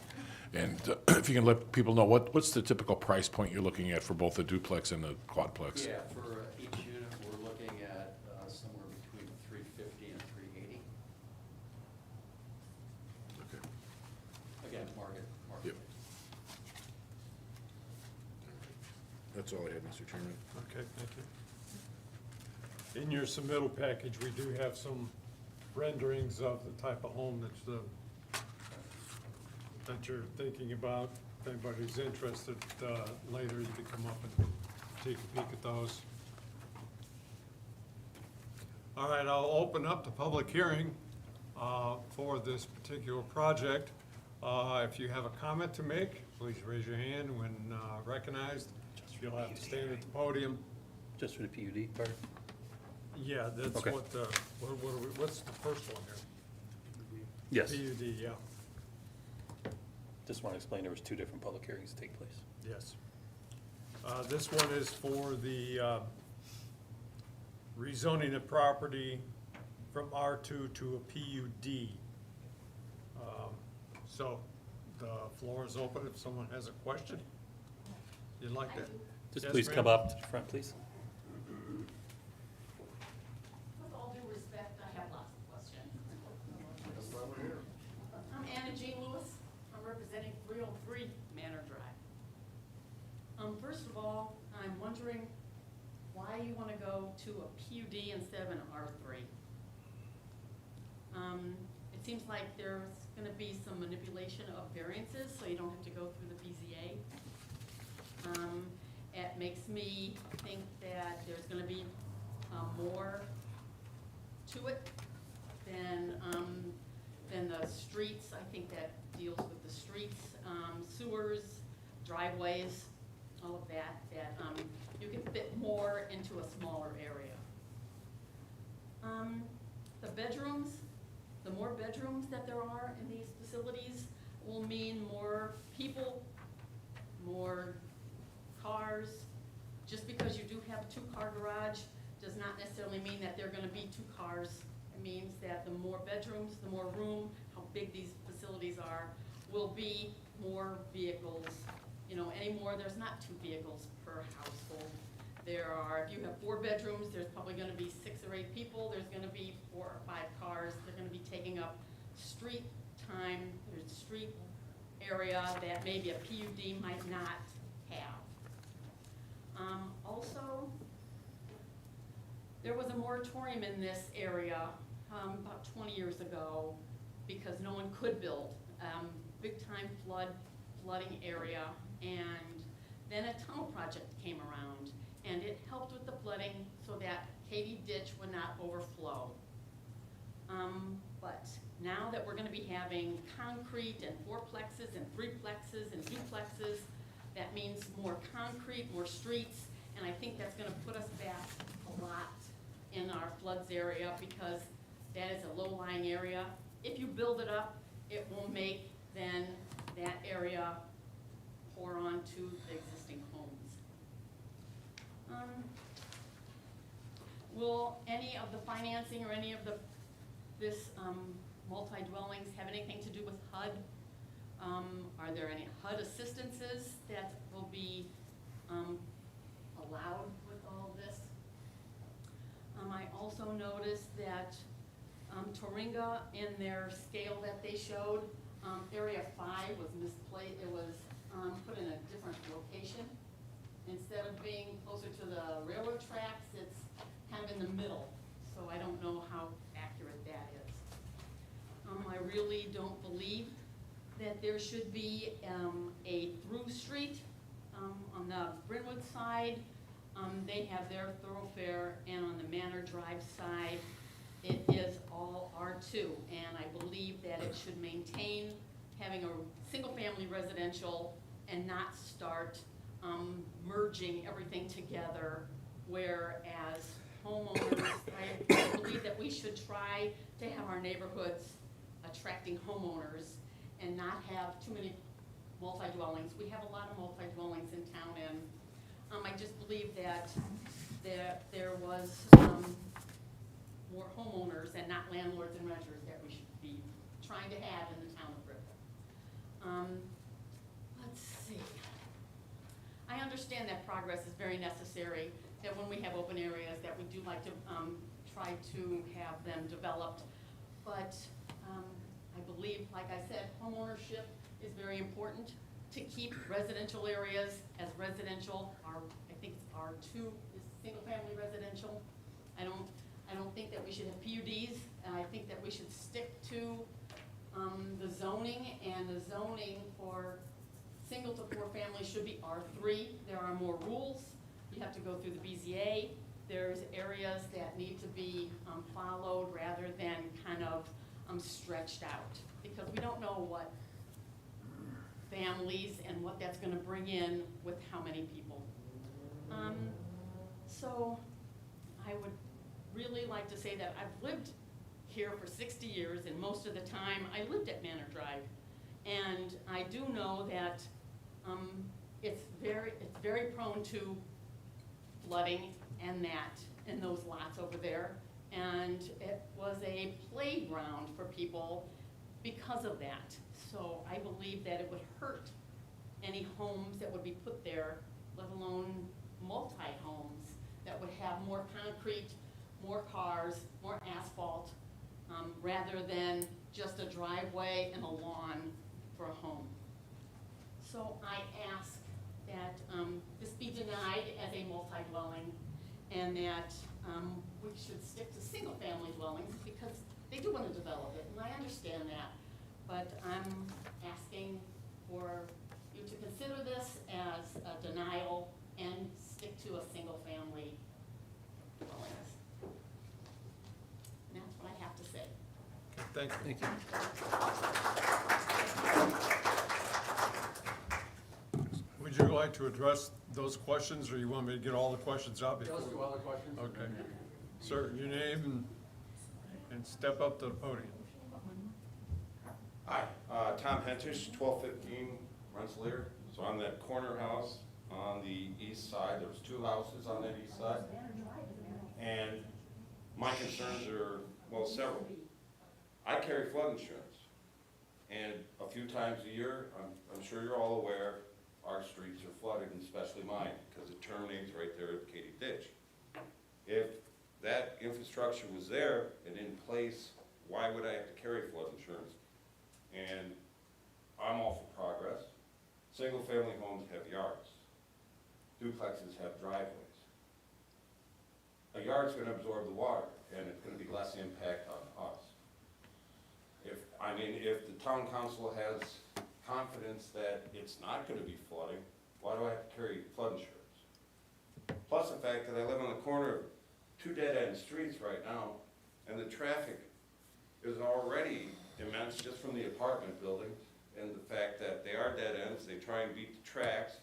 And if you can let people know, what's the typical price point you're looking at for both the duplex and the quadplex? Yeah, for each unit, we're looking at somewhere between $350 and $380. Okay. Again, market. Yep. That's all I had, Mr. Chairman. Okay, thank you. In your submittal package, we do have some renderings of the type of home that you're thinking about. If anybody's interested, later you can come up and take a peek at those. All right, I'll open up the public hearing for this particular project. If you have a comment to make, please raise your hand when recognized. You'll have to stand at the podium. Just for the PUD part? Yeah, that's Okay. what what's the first one here? Yes. PUD, yeah, Just want to explain there was 2 different public hearings that take place. yes. This one is for the rezoning the property from R2 to a PUD. So the floor is open if someone has a question. You'd like that? Just Yes, please ma'am? come up to the front, please. With all due respect, I have lots of questions. I'm Anna Jean Lewis. I'm representing 303 Manor Drive. First of all, I'm wondering why you want to go to a PUD instead of an R3. It seems like there's going to be some manipulation of variances, so you don't have to go through the BZA. It makes me think that there's gonna be more to it than the streets. I think that deals with the streets, sewers, driveways, all of that, you can fit more into a smaller area. The bedrooms, the more bedrooms that there are in these facilities will mean more people, more cars. Just because you do have a 2-car garage does not necessarily mean that they're gonna be 2 cars. It means that the more bedrooms, the more room, how big these facilities are, will be more vehicles. Anymore, there's not 2 vehicles per household. There are, if you have 4 bedrooms, there's probably gonna be 6 or 8 people. There's gonna be 4 or 5 cars. They're gonna be taking up street time, there's street area that maybe a PUD might not have. Also, there was a moratorium in this area about 20 years ago because no one could build. Big time flooding area, and then a tunnel project came around and it helped with the flooding so that Katy Ditch would not overflow. But now that we're gonna be having concrete and 4plexes and 3plexes and duplexes, that means more concrete, more streets, and I think that's gonna put us back a lot in our floods area because that is a low-lying area. If you build it up, it will make then that area pour onto the existing homes. Will any of the financing or any of this multi-dwellings have anything to do with HUD? Are there any HUD assistances that will be allowed with all this? I also noticed that Toringa, in their scale that they showed, Area 5 was misplaced. It was put in a different location. Instead of being closer to the railroad tracks, it's kind of in the middle. So I don't know how accurate that is. I really don't believe that there should be a through street on the Brynwood side. They have their thoroughfare, and on the Manor Drive side, it is all R2. And I believe that it should maintain having a single-family residential and not start merging everything together, whereas homeowners, I believe that we should try to have our neighborhoods attracting homeowners and not have too many multi-dwellings. We have a lot of multi-dwellings in town, and I just believe that there was more homeowners and not landlords and renters that we should be trying to have in the town of Griffith. Let's see. I understand that progress is very necessary, that when we have open areas that we do like to try to have them developed. But I believe, like I said, homeownership is very important to keep residential areas as residential. I think it's R2 is single-family residential. I don't think that we should have PUDs, and I think that we should stick to the zoning, and the zoning for single to four families should be R3. There are more rules. You have to go through the BZA. There's areas that need to be followed rather than kind of stretched out, because we don't know what families and what that's going to bring in with how many people. So I would really like to say that I've lived here for 60 years, and most of the time I lived at Manor Drive. And I do know that it's very prone to flooding and those lots over there. And it was a playground for people because of that. So I believe that it would hurt any homes that would be put there, let alone multi-homes that would have more concrete, more cars, more asphalt, rather than just a driveway and a lawn for a home. So I ask that this be denied as a multi-dwelling, and that we should stick to single-family dwellings because they do want to develop it, and I understand that. But I'm asking for you to consider this as a denial and stick to a single-family dwellings. And that's what I have to say. Thank you. Thank you. Would you like to address those questions, or you want me to get all the questions out before? Let's do all the questions. Okay. Sir, your name and step up to the podium. Hi, Tom Hentish, 1215 Rensselaer. So I'm that corner house on the east side. There's two houses on that east side. And my concerns are, well, several. I carry flood insurance. And a few times a year, I'm sure you're all aware, our streets are flooded, and especially mine, because it terminates right there at Katy Ditch. If that infrastructure was there and in place, why would I have to carry flood insurance? And I'm all for progress. Single-family homes have yards. Duplexes have driveways. A yard's going to absorb the water, and it's going to be less impact on us. If the town council has confidence that it's not going to be flooding, why do I have to carry flood insurance? Plus the fact that I live on the corner of two dead-end streets right now, and the traffic is already immense just from the apartment buildings, and the fact that they are dead ends, they try and beat the tracks,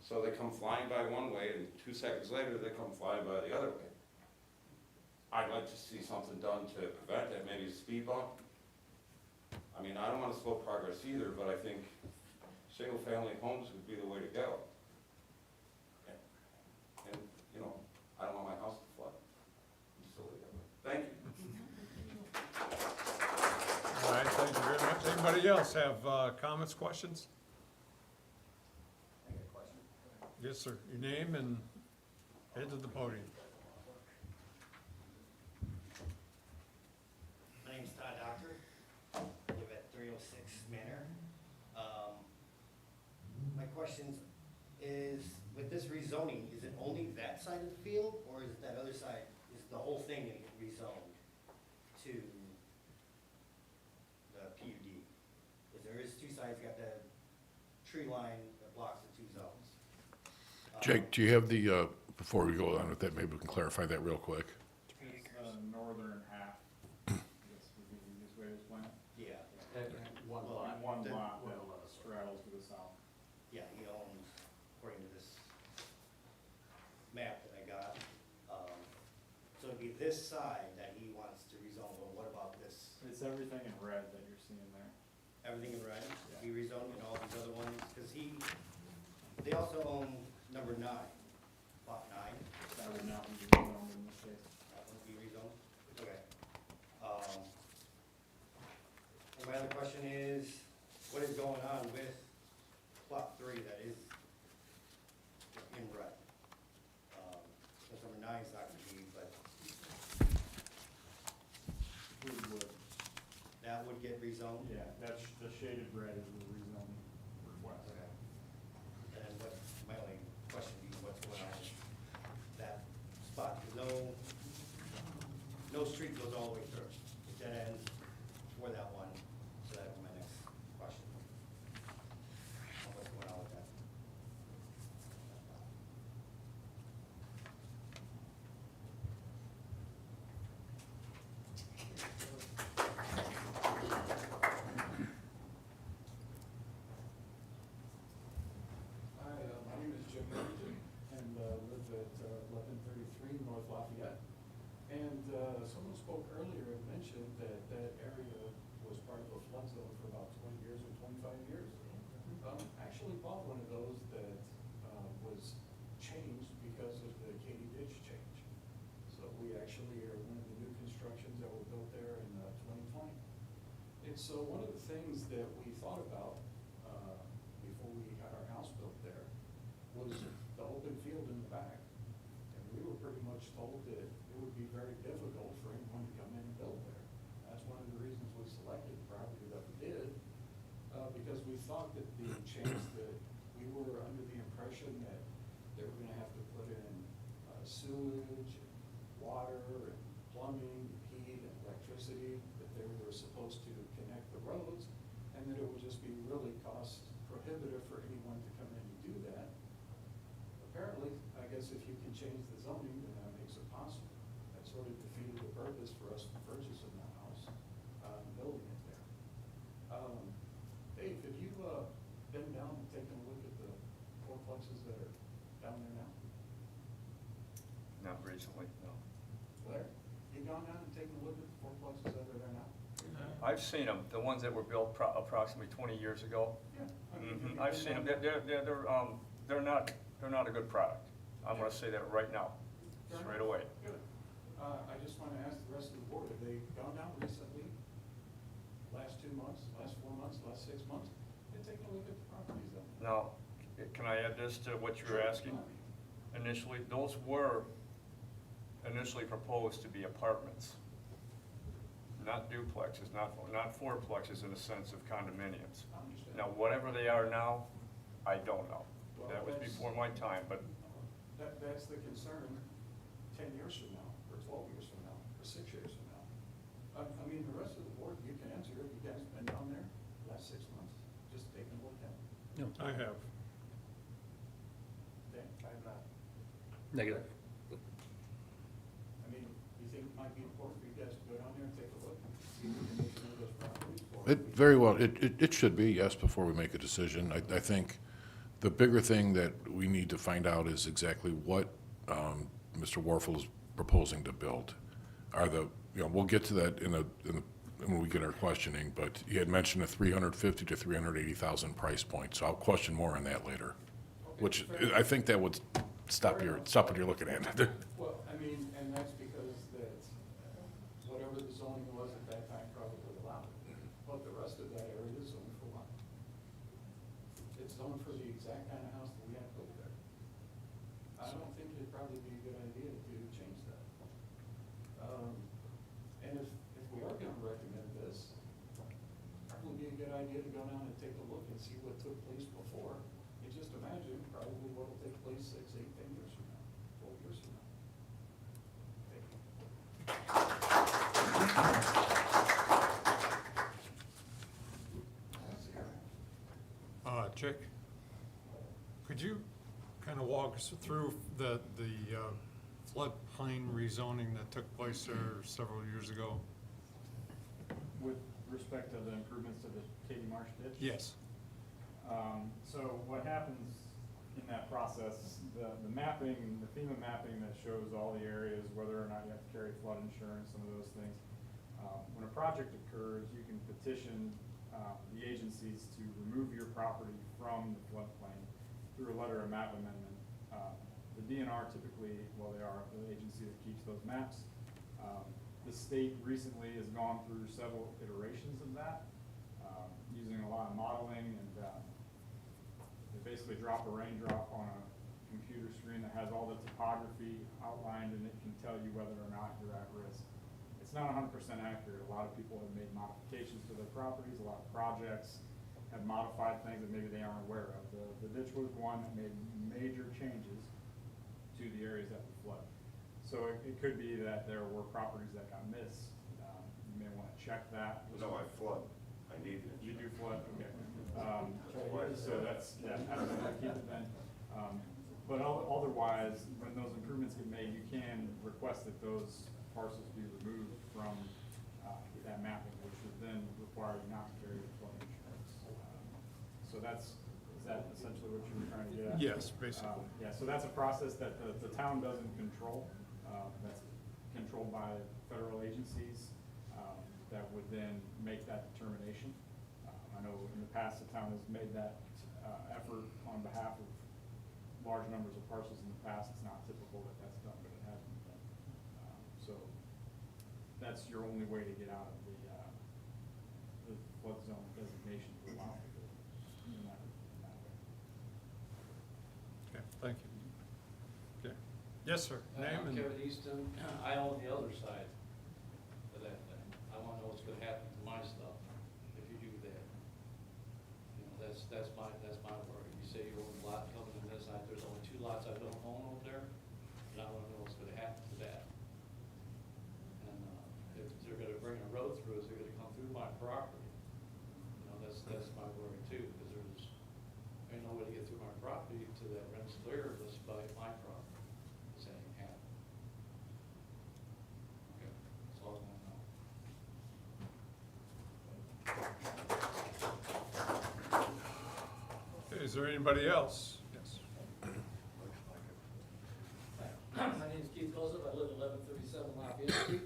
so they come flying by one way, and 2 seconds later they come flying by the other way. I'd like to see something done to prevent that, maybe a speed bump. I mean, I don't wanna slow progress either, but I think single-family homes would be the way to go. And, you know, I don't want my house to flood. I'm silly that way. Thank you. All right, thank you very much. Anybody else have comments, questions? I got a question. Yes, sir. Your name and head to the podium. My name's Todd Doctor. I live at 306 Manor. My question is, with this rezoning, is it only that side of the field, or is that other side, is the whole thing gonna get rezoned to the PUD? Because there is two sides, got the tree line that blocks the two zones. Jake, do you have the, before we go on with that, maybe we can clarify that real quick? It's the northern half, I guess would be the easiest way to explain it. Yeah. One Well, lot. One the- lot that straddles to the south. Yeah, he owns, according to this map that I got. So it'd be this side that he wants to rezone, but what about this? It's everything in red that you're seeing there. Everything in red, he rezoned, and all these other ones, because they also own number 9, lot 9. That would not be rezoned in this case. That would be rezoned? Okay. And my other question is, what is going on with plot 3 that is in red? Because number 9 is not gonna be, but We would, that would get rezoned? yeah, that's, the shaded red is the rezoning request. Okay. And then what, my only question would be, what's going on with that spot? Because no street goes all the way through. It dead ends for that one, so that was my next question. What's going on with that? Hi, my name is Jim Harrington, and live at 1133 North Lafayette. And someone spoke earlier and mentioned that that area was part of a flood zone for about 20 years or 25 years. Actually bought one of those that was changed because of the Katy Ditch change. So we actually are one of the new constructions that were built there in 2020. And so one of the things that we thought about before we had our house built there was the open field in the back. And we were pretty much told that it would be very difficult for anyone to come in and build there. That's one of the reasons we selected the property that we did, because we thought that the chance that we were under the impression that they were gonna have to put in sewage, and water, and plumbing, heat, and electricity, that they were supposed to connect the roads, and that it would just be really cost prohibitive for anyone to come in and do that. Apparently, I guess if you can change the zoning, then that makes it possible. That sort of defeated the purpose for us purchasing the house, building it there. Dave, have you been down and taken a look at the fourplexes that are down there now? Not recently, no. Blair? You gone down and taken a look at the fourplexes that are there now? I've seen them, the ones that were built approximately 20 years ago. Yeah. I mean, have you I've been seen them, down there? they're not a good product. I'm gonna say that right now, Fair straight enough. away. Good. I just want to ask the rest of the board, have they gone down recently, last 2 months, last 4 months, last 6 months? They taken a look at the properties then? Now, can I add this to what you were asking? Initially, those were initially proposed to be apartments, not duplexes, not fourplexes in the sense of condominiums. I understand. Now, whatever they are now, I don't know. Well, That was that's- before my time, but That's the concern 10 years from now, or 12 years from now, or 6 years from now. I mean, the rest of the board, you can answer, if you guys been down there last 6 months, just taking a look at it. No. I have. Okay? I have not. Negative. I mean, you think it might be important for you guys to go down there and take a look, see if you can make some of those properties? or- It very well, it should be, yes, before we make a decision. I think the bigger thing that we need to find out is exactly what Mr. Warfel is proposing to build. are the, you know, we'll get to that when we get our questioning, but you had mentioned a 350 to 380,000 price point, so I'll question more on that later. Which, I think that would stop what you're looking at. Well, I mean, and that's because that whatever the zoning was at that time probably allowed it. But the rest of that area is zoned for what? It's zoned for the exact kind of house that we have built there. I don't think it'd probably be a good idea to change that. And if we are gonna recommend this, probably be a good idea to go down and take a look and see what took place before. And just imagine probably what will take place 6, 8, 10 years from now, 12 years from now. Chick, could you kind of walk us through the floodplain rezoning that took place there several years ago? With respect to the improvements to the Katie Marsh ditch? Yes. So what happens in that process, the mapping, the FEMA mapping that shows all the areas, whether or not you have to carry flood insurance, some of those things. When a project occurs, you can petition the agencies to remove your property from the floodplain through a letter of map amendment. The DNR typically, well, they are the agency that keeps those maps. The state recently has gone through several iterations of that, using a lot of modeling, and they basically drop a raindrop on a computer screen that has all the topography outlined, and it can tell you whether or not you're at risk. It's not 100% accurate. A lot of people have made modifications to their properties. A lot of projects have modified things that maybe they aren't aware of. The ditch was one that made major changes to the areas that were flooded. So it could be that there were properties that got missed. You may want to check that. No, I flood. I need it. You do flood, okay. So that's, yeah, absolutely, keep it then. But otherwise, when those improvements get made, you can request that those parcels be removed from that mapping, which would then require you not to carry the flood insurance. So is that essentially what you were trying to get at? Yes, basically. Yeah, so that's a process that the town doesn't control. That's controlled by federal agencies that would then make that determination. I know in the past, the town has made that effort on behalf of large numbers of parcels in the past. It's not typical that that's done, but it has been done. So that's your only way to get out of the flood zone designation to allow it to in that way. Okay, thank you. Okay. Yes, sir. Name I'm and Kevin Easton. I own the other side of that thing. I want to know what's going to happen to my stuff if you do that. You know, that's my worry. You say you own a lot coming in this side. There's only 2 lots I don't own over there, and I want to know what's going to happen to that. And if they're going to bring a road through, is they're going to come through my property? You know, that's my worry too, because ain't no way to get through my property to that Rensselaer unless by my property. Does anything happen? Okay, that's all I want to know. okay, is there anybody else? Yes. My name is Keith Joseph. I live at 1137 Lafayette Street.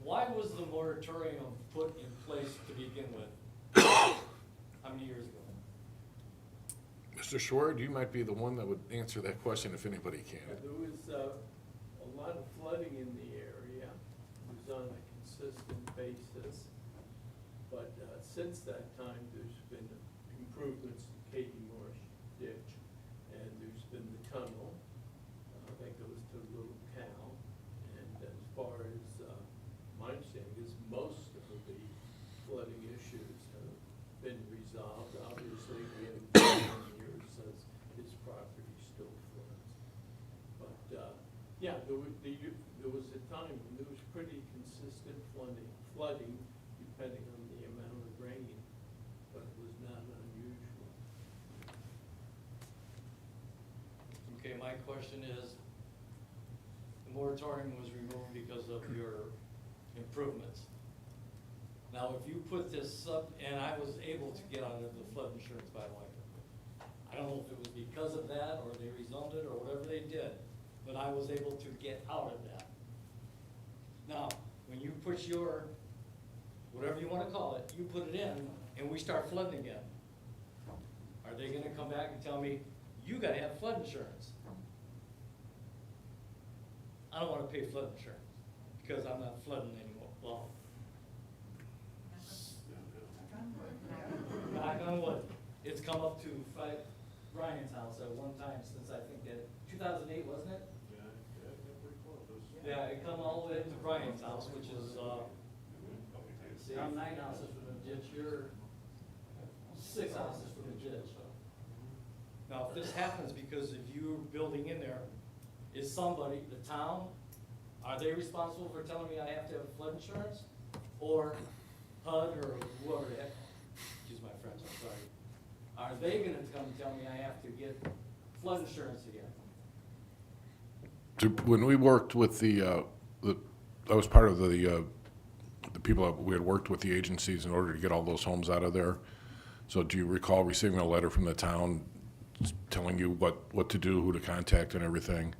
Why was the moratorium put in place to begin with? How many years ago? Mr. Schwartz, you might be the one that would answer that question if anybody can. There was a lot of flooding in the area. It was on a consistent basis. But since that time, there's been improvements to Katie Marsh ditch, and there's been the tunnel that goes to Little Cow. And as far as my understanding is, most of the flooding issues have been resolved. Obviously, we haven't been in years since his property still floods. But yeah, there was a time when there was pretty consistent flooding depending on the amount of rain, but it was not unusual. Okay, my question is, the moratorium was removed because of your improvements. Now, if you put this up, and I was able to get out of the flood insurance by the way, I don't know if it was because of that, or they rezoned it, or whatever they did, but I was able to get out of that. Now, when you put your, whatever you wanna call it, you put it in, and we start flooding again, are they gonna come back and tell me, you gotta have flood insurance? I don't wanna pay flood insurance, because I'm not flooding anymore, well. Knock on wood, it's come up to Brian's house at one time since I think that 2008, wasn't it? Yeah, it come all the way to Brian's house, which is, see, I'm 9 houses from the ditch, you're 6 houses from the ditch. Now, if this happens because of you building in there, is somebody, the town, are they responsible for telling me I have to have flood insurance? Or HUD or whoever the heck, excuse my French, I'm sorry. Are they gonna come and tell me I have to get flood insurance again? When we worked with I was part of the people that we had worked with the agencies in order to get all those homes out of there. So do you recall receiving a letter from the town telling you what to do, who to contact and everything?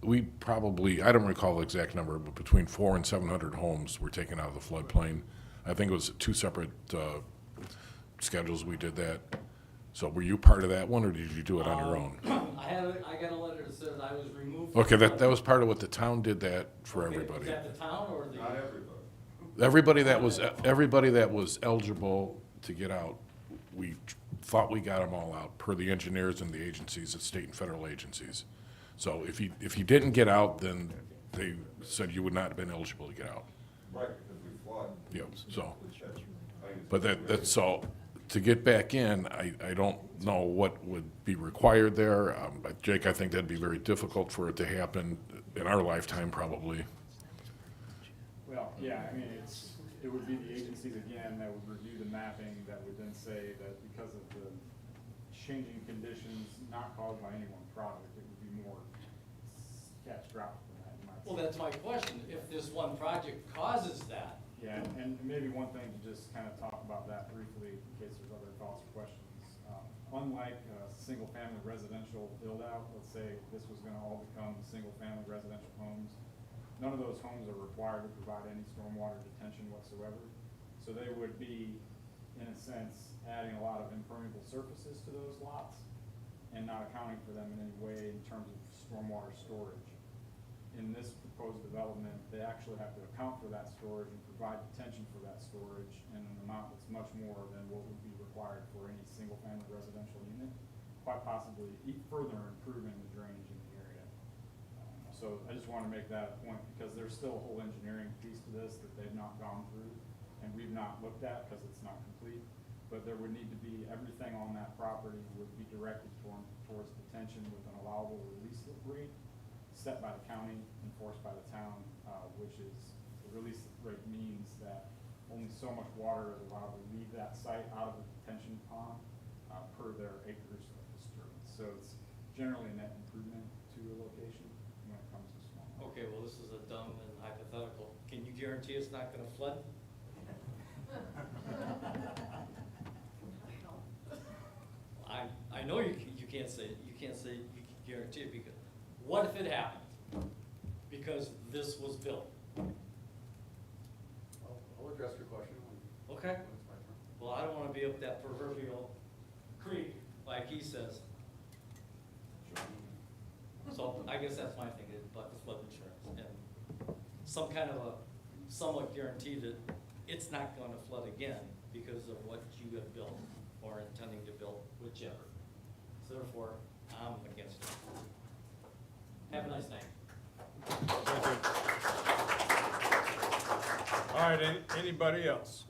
We probably, I don't recall the exact number, but between 400 and 700 homes were taken out of the floodplain. I think it was 2 separate schedules we did that. So were you part of that one, or did you do it on your own? I got a letter that says I was removed. Okay, that was part of what the town did that for everybody. Is that the town or the? Not everybody. Everybody that was eligible to get out, we thought we got them all out, per the engineers and the agencies, the state and federal agencies. So if you didn't get out, then they said you would not have been eligible to get out. Right, because we flood. Yep, so, but that's so, to get back in, I don't know what would be required there. But Jake, I think that'd be very difficult for it to happen in our lifetime, probably. Well, yeah, I mean, it would be the agencies again that would review the mapping, that would then say that because of the changing conditions not caused by any one project, it would be more catastrophic than that. You might Well, say. that's my question. If this one project causes that, Yeah, and maybe one thing to just kind of talk about that briefly in case there's other thoughts or questions. Unlike single-family residential build-out, let's say this was gonna all become single-family residential homes, none of those homes are required to provide any stormwater detention whatsoever. So they would be, in a sense, adding a lot of impermeable surfaces to those lots and not accounting for them in any way in terms of stormwater storage. In this proposed development, they actually have to account for that storage and provide detention for that storage in an amount that's much more than what would be required for any single-family residential unit, quite possibly further improving the drainage in the area. So I just want to make that a point, because there's still a whole engineering piece to this that they've not gone through, and we've not looked at because it's not complete. But there would need to be, everything on that property would be directed towards detention with an allowable release rate set by the county, enforced by the town, which is, the release rate means that only so much water is allowed to leave that site out of the detention pond per their acres of disturbance. So it's generally a net improvement to a location when it comes to small. okay, well, this is a dumb and hypothetical. Can you guarantee it's not gonna flood? I know you can't say, you can guarantee it, because what if it happened? Because this was built. I'll address your question when Okay. it's my turn. Well, I don't wanna be up that proverbial creek, like he says. So I guess that's my thing, is about the flood insurance, and some kind of a somewhat guarantee that it's not gonna flood again because of what you have built or intending to build, whichever. So therefore, I'm against it. Have a nice night. All right, anybody else?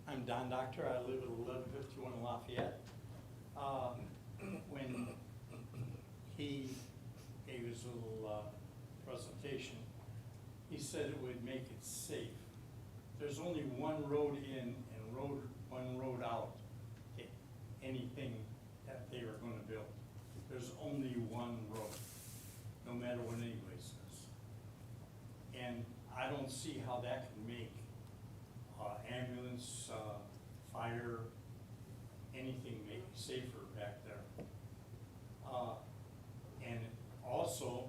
I'm Don Doctor. I live at 1151 Lafayette. When he gave his little presentation, he said it would make it safe. There's only one road in and one road out to anything that they are going to build. There's only one road, no matter what anybody says. And ambulance, fire, anything, make it safer back there. And also,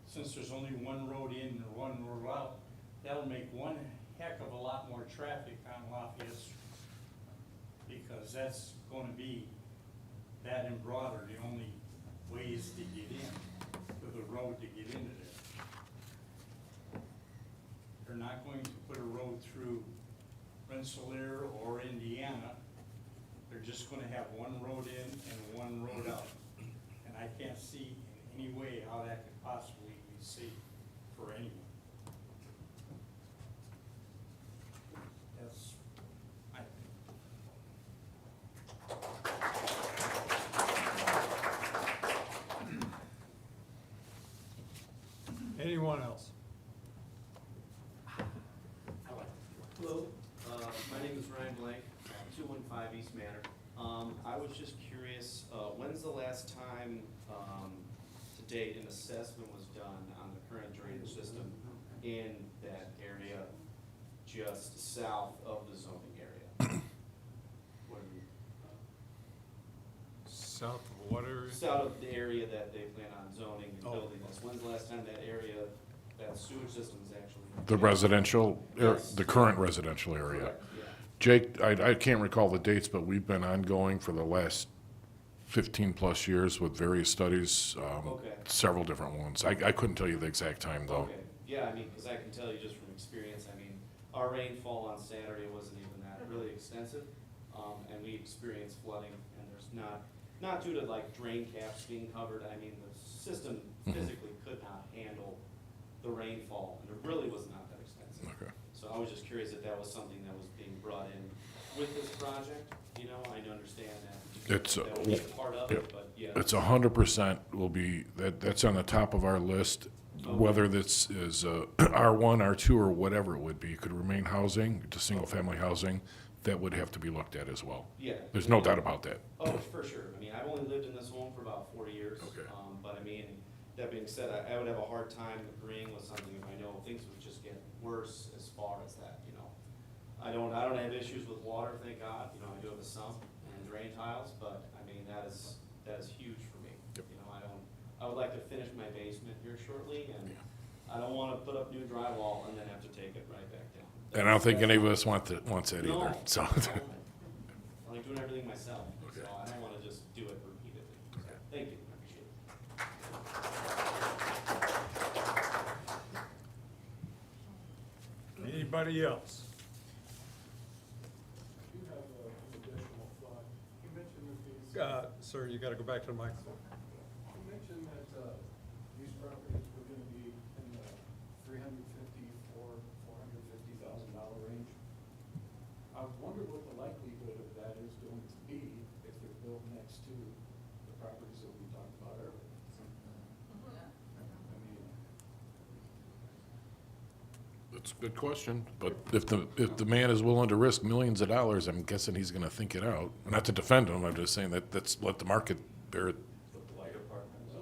since there's only one road in and one road out, that'll make one heck of a lot more traffic on Lafayette Street. Because that's gonna be, that and Broader, the only ways to get in, with a road to get into there. They're not going to put a road through Rensselaer or Indiana. They're just gonna have one road in and one road out. And I can't see in any way how that could possibly be safe for anyone. That's, I think. Anyone else? Hello, my name is Ryan Blank, 215 East Manor. I was just curious, when's the last time, to date, an assessment was done on the current drainage system in that area just south of the zoning area? What do you, South of what area? south of the area that they plan on zoning and Oh. building this. When's the last time that area, that sewage system is actually? The residential, Yes. the current residential area. Correct, yeah. Jake, I can't recall the dates, but we've been ongoing for the last 15-plus years with various studies, Okay. several different ones. I couldn't tell you the exact time, though. Okay, yeah, I mean, because I can tell you just from experience, I mean, our rainfall on Saturday wasn't even that really extensive, and we experienced flooding, and there's not due to like drain caps being covered, I mean, the system physically could not handle the rainfall, and it really was not that extensive. Okay. So I was just curious if that was something that was being brought in with this project, you know, I understand that. It's, That would be a part of yeah, it, but yeah. it's 100% will be, that's on the top of our list, whether this is R1, R2, or whatever it would be. It could remain housing, to single-family housing, that would have to be looked at as well. Yeah. There's no doubt about that. Oh, for sure. I mean, I've only lived in this home for about 40 years. Okay. But I mean, that being said, I would have a hard time agreeing with something if I know things would just get worse as far as that, you know. I don't have issues with water, thank God. You know, I do have a sump and drain tiles, but I mean, that is huge for me. Yep. You know, I would like to finish my basement here shortly, and I don't want to put up new drywall and then have to take it right back down. And I don't think any of us wants that No, either, so. no. I like doing everything myself, so I don't want to just do it repeatedly. So, thank you, I appreciate it. Anybody else? You have an additional thought. You mentioned that these. Sir, you gotta go back to the microphone. You mentioned that, these properties were gonna be in the $350,000 range. I wonder what the likelihood of that is going to be if they're built next to the properties that we talked about earlier. I mean, That's a good question, but if the man is willing to risk millions of dollars, I'm guessing he's gonna think it out. Not to defend him, I'm just saying that's let the market bear it. the blight apartments.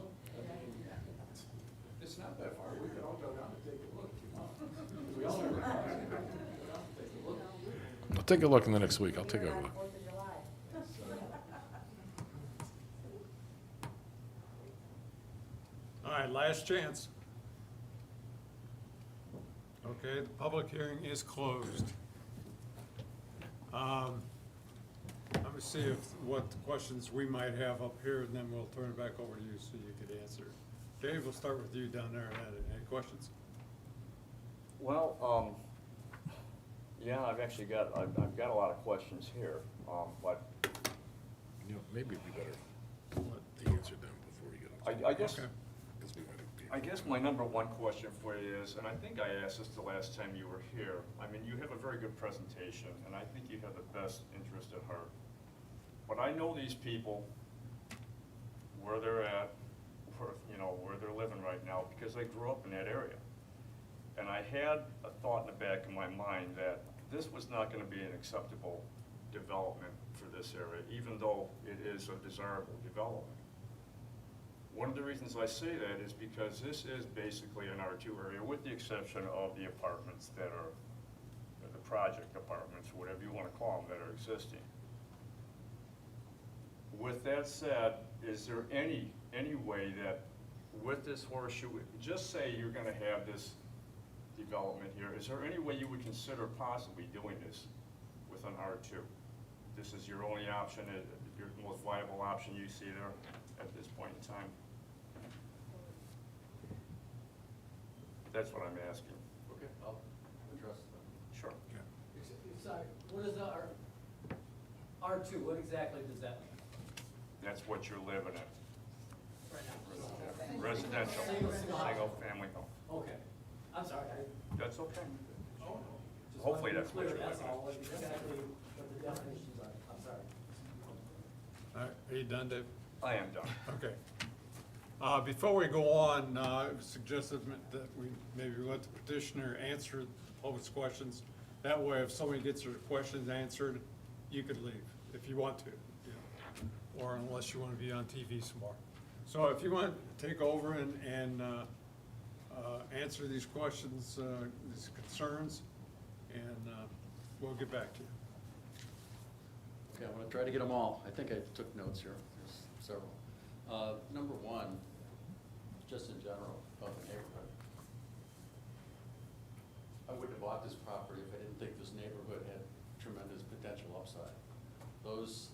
It's not that far, we could all go down and take a look, you know? We all have a car, we could go down and take a look. I'll take a look in the next week, I'll take a look. All right, last chance. Okay, the public hearing is closed. Let me see what questions we might have up here, and then we'll turn it back over to you so you could answer. Dave, we'll start with you down there. Any questions? Well, yeah, I've actually got, I've got a lot of questions here, but You know, maybe it'd be better to answer them before you get them. I guess, Okay. I guess my number one question for you is, and I think I asked this the last time you were here, I mean, you have a very good presentation, and I think you have the best interest at heart. But I know these people, where they're at, where they're living right now, because I grew up in that area. And I had a thought in the back of my mind that this was not gonna be an acceptable development for this area, even though it is a desirable development. One of the reasons I say that is because this is basically an R2 area, with the exception of the apartments that are, the project apartments, whatever you wanna call them, that are existing. With that said, is there any way that with this horseshoe, just say you're gonna have this development here, is there any way you would consider possibly doing this with an R2? This is your only option, your most viable option you see there at this point in time? That's what I'm asking. Okay, I'll address that. Sure. Sorry, what is R2, what exactly does that mean? That's what you're living in. Right now. Residential, single family home. Okay, I'm sorry, That's okay. just Hopefully wanted to be that's what clear, you're that's living all, what exactly what the definitions are, I'm sorry. All right, are you done, Dave? I am done. Okay. Before we go on, it was suggested that we maybe let the petitioner answer the public's questions. That way, if somebody gets their questions answered, you could leave if you want to, you know, or unless you want to be on TV some more. So if you want to take over and answer these questions, these concerns, and we'll get back to you. Okay, I'm gonna try to get them all. I think I took notes here. There's several. Number one, just in general, about the neighborhood. I wouldn't have bought this property if I didn't think this neighborhood had tremendous potential upside. Those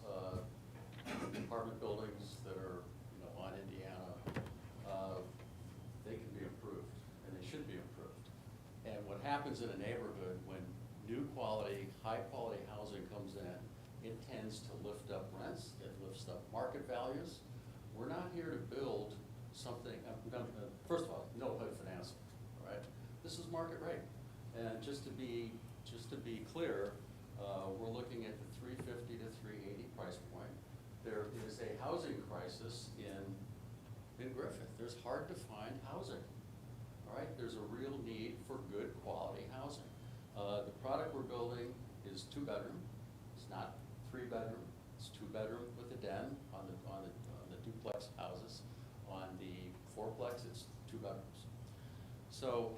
apartment buildings that are, you know, on Indiana, they can be improved, and they should be improved. And what happens in a neighborhood when new quality, high-quality housing comes in, it tends to lift up rents, it lifts up market values. We're not here to build something, first of all, no HUD financing, all right? This is market rate. And just to be clear, we're looking at the $350 to $380 price point. There is a housing crisis in Griffith. There's hard to find housing, all right? There's a real need for good quality housing. The product we're building is 2-bedroom. It's not 3-bedroom. It's 2-bedroom with a den on the duplex houses. On the 4-plex, it's 2 bedrooms. So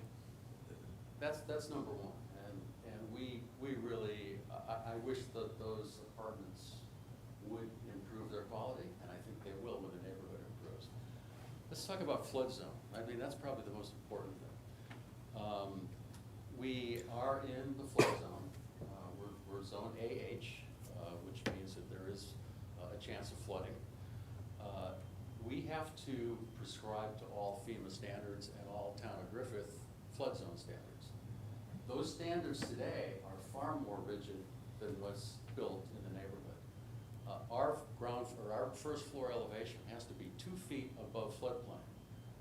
that's number one. And we really, I wish that those apartments would improve their quality, and I think they will when the neighborhood improves. Let's talk about flood zone. I mean, that's probably the most important thing. We are in the flood zone. We're zone AH, which means that there is a chance of flooding. We have to prescribe to all FEMA standards and all town of Griffith flood zone standards. Those standards today are far more rigid than what's built in the neighborhood. Our first floor elevation has to be 2 feet above floodplain.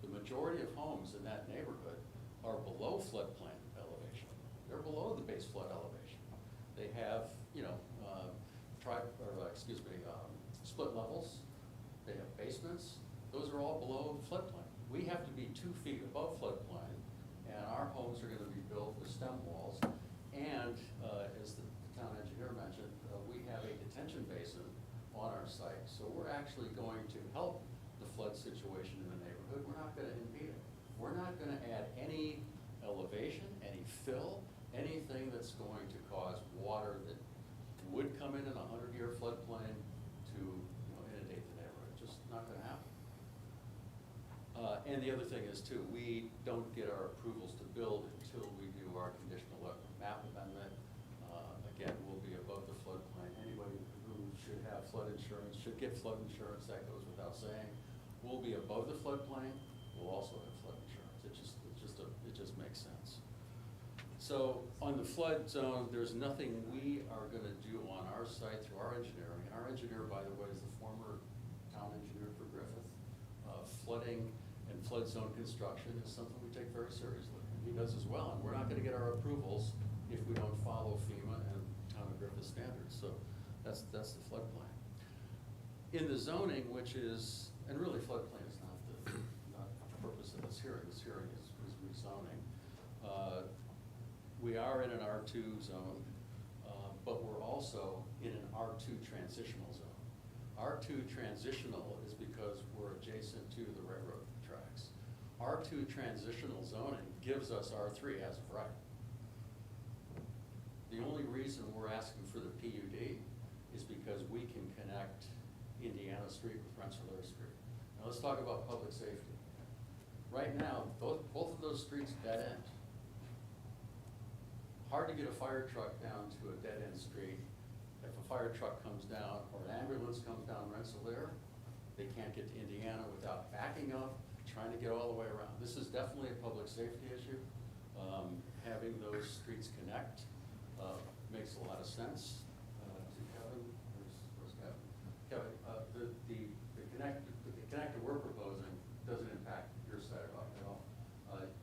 The majority of homes in that neighborhood are below floodplain elevation. They're below the base flood elevation. They have, you know, split levels. They have basements. Those are all below floodplain. We have to be 2 feet above floodplain, and our homes are going to be built with stem walls. And as the town engineer mentioned, we have a detention basin on our site. So we're actually going to help the flood situation in the neighborhood. We're not going to impede it. We're not going to add any elevation, any fill, anything that's going to cause water that would come in a 100-year floodplain to, you know, inundate the neighborhood. Just not going to happen. And the other thing is too, we don't get our approvals to build until we do our conditional map amendment. Again, we'll be above the floodplain. Anybody who should have flood insurance should get flood insurance. That goes without saying. We'll be above the floodplain. We'll also have flood insurance. It just makes sense. So on the flood zone, there's nothing we are going to do on our site through our engineering. And our engineer, by the way, is the former town engineer for Griffith. Flooding and flood zone construction is something we take very seriously. And he does as well. And we're not going to get our approvals if we don't follow FEMA and town of Griffith standards. So that's the floodplain. In the zoning, which is, and really floodplain is not the purpose of this hearing. This hearing is rezoning. We are in an R2 zone, but we're also in an R2 transitional zone. R2 transitional is because we're adjacent to the railroad tracks. R2 transitional zoning gives us R3 as of right. The only reason we're asking for the PUD is because we can connect Indiana Street with Rensselaer Street. Now, let's talk about public safety. Right now, both of those streets dead end. Hard to get a fire truck down to a dead-end street. If a fire truck comes down or an ambulance comes down Rensselaer, they can't get to Indiana without backing up, trying to get all the way around. This is definitely a public safety issue. Having those streets connect makes a lot of sense. To Kevin, where's Kevin? Kevin, the connector we're proposing doesn't impact your side at all.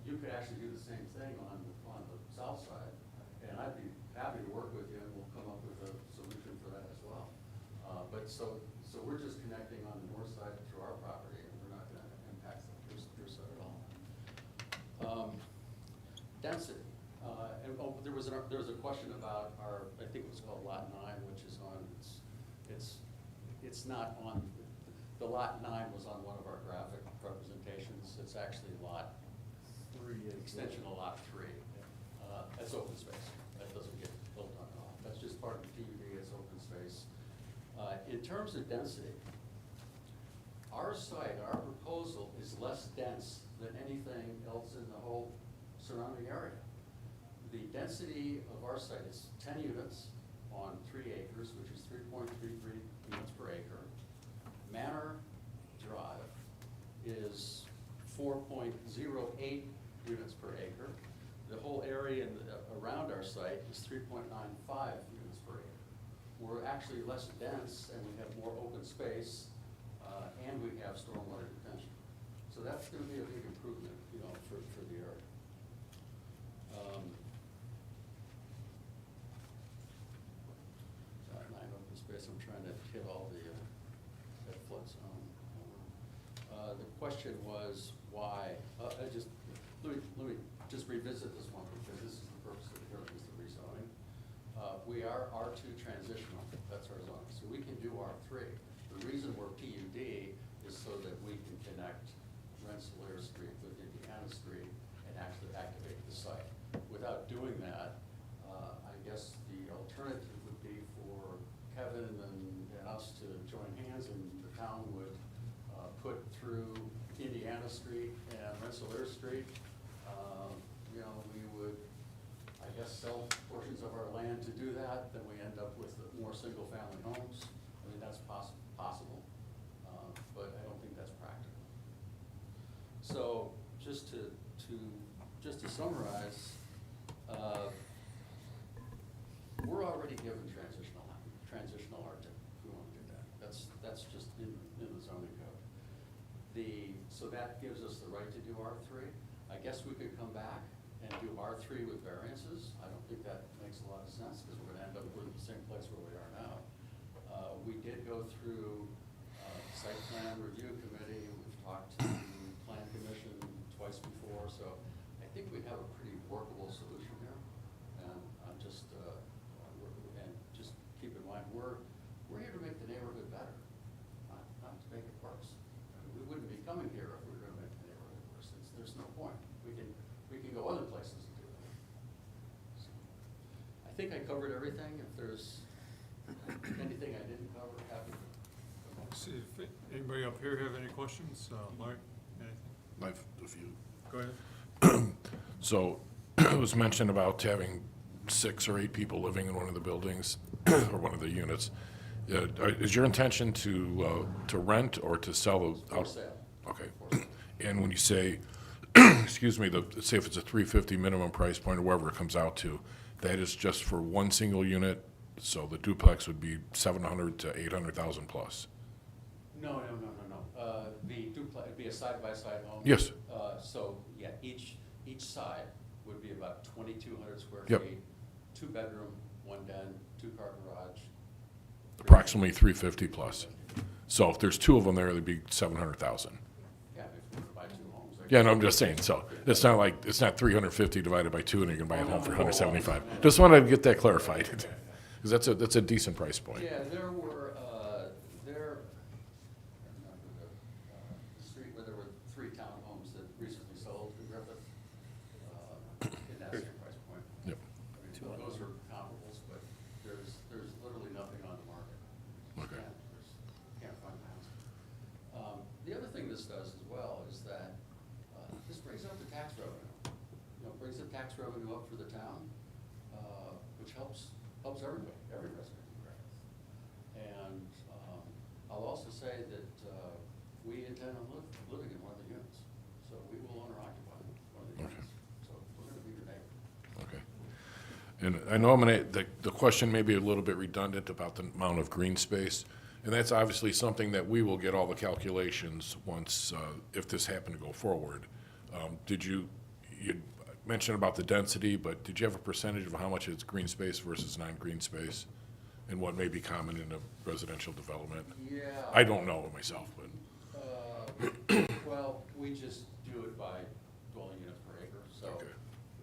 You could actually do the same thing on the south side, and I'd be happy to work with you, and we'll come up with a solution for that as well. But so we're just connecting on the north side through our property, and we're not gonna impact your side at all. Density, and there was a question about our, I think it was called Lot 9, which is on, it's not on, the Lot 9 was on one of our graphic representations. It's actually Lot 3, extension of Lot 3. That's open space. That doesn't get built on at all. That's just part of the PUD, it's open space. In terms of density, our site, our proposal is less dense than anything else in the whole surrounding area. The density of our site is 10 units on 3 acres, which is 3.33 units per acre. Manor Drive is 4.08 units per acre. The whole area around our site is 3.95 units per acre. We're actually less dense and we have more open space, and we have stormwater detention. So that's going to be a big improvement, for the area. Lot 9 open space. I'm trying to hit all that flood zone. The question was why. Let me just revisit this one because this is the purpose of the hearing, is the rezoning. We are R2 transitional. That's our zone. So we can do R3. The reason we're PUD is so that we can connect Rensselaer Street with Indiana Street and actually activate the site. Without doing that, I guess the alternative would be for Kevin and us to join hands, and the town would put through Indiana Street and Rensselaer Street. We would, I guess, sell portions of our land to do that. Then we end up with more single-family homes. I mean, that's possible, but I don't think that's practical. So just to summarize, we're already given transitional R2, if we want to do that. That's just in the zoning code. So that gives us the right to do R3. I guess we could come back and do R3 with variances. I don't think that makes a lot of sense because we're gonna end up with the same place where we are now. We did go through site plan review committee. We've talked to plan commission twice before, so I think we have a pretty workable solution here. And I'm just, and just keep in mind, we're here to make the neighborhood better, not to make it worse. I mean, we wouldn't be coming here if we were gonna make the neighborhood worse. There's no point. We can go other places and do that. So, I think I covered everything. If there's anything I didn't cover, happy to. See if anybody up here have any questions? Mark, anything? I have a few. Go ahead. So it was mentioned about having 6 or 8 people living in one of the buildings or one of the units. Is your intention to rent or to sell? For sale. Okay. And when you say, excuse me, say if it's a $350 minimum price point or whatever it comes out to, that is just for one single unit. So the duplex would be 700 to 800,000 plus. No. The duplex would be a side-by-side home. Yes. So, yeah, each side would be about 2,200 square Yep. feet, 2-bedroom, 1 den, 2-car garage. Approximately 350 plus. So if there's 2 of them there, it'd be 700,000. Yeah, if we were to buy 2 homes. Yeah, no, I'm just saying, so it's not like, it's not 350 divided by 2 and you can buy a home for 175. Just wanted to get that clarified, because that's a decent price point. Yeah, there were, I remember the street where there were 3 townhomes that recently sold in Griffith, in that same price point. Yep. I mean, those were comparable. revenue up for the town, which helps everybody, every resident in Grants. And I'll also say that we intend on living in one of the units, so we will owner occupy one of the units. So we're gonna be your neighbor. Okay. And I know the question may be a little bit redundant about the amount of green space, and that's obviously something that we will get all the calculations once, if this happened to go forward. You mentioned about the density, but did you have a percentage of how much is green space versus non-green space? And what may be common in a residential development? Yeah. I don't know it myself, but. Well, we just do it by dwelling units per acre, so Okay.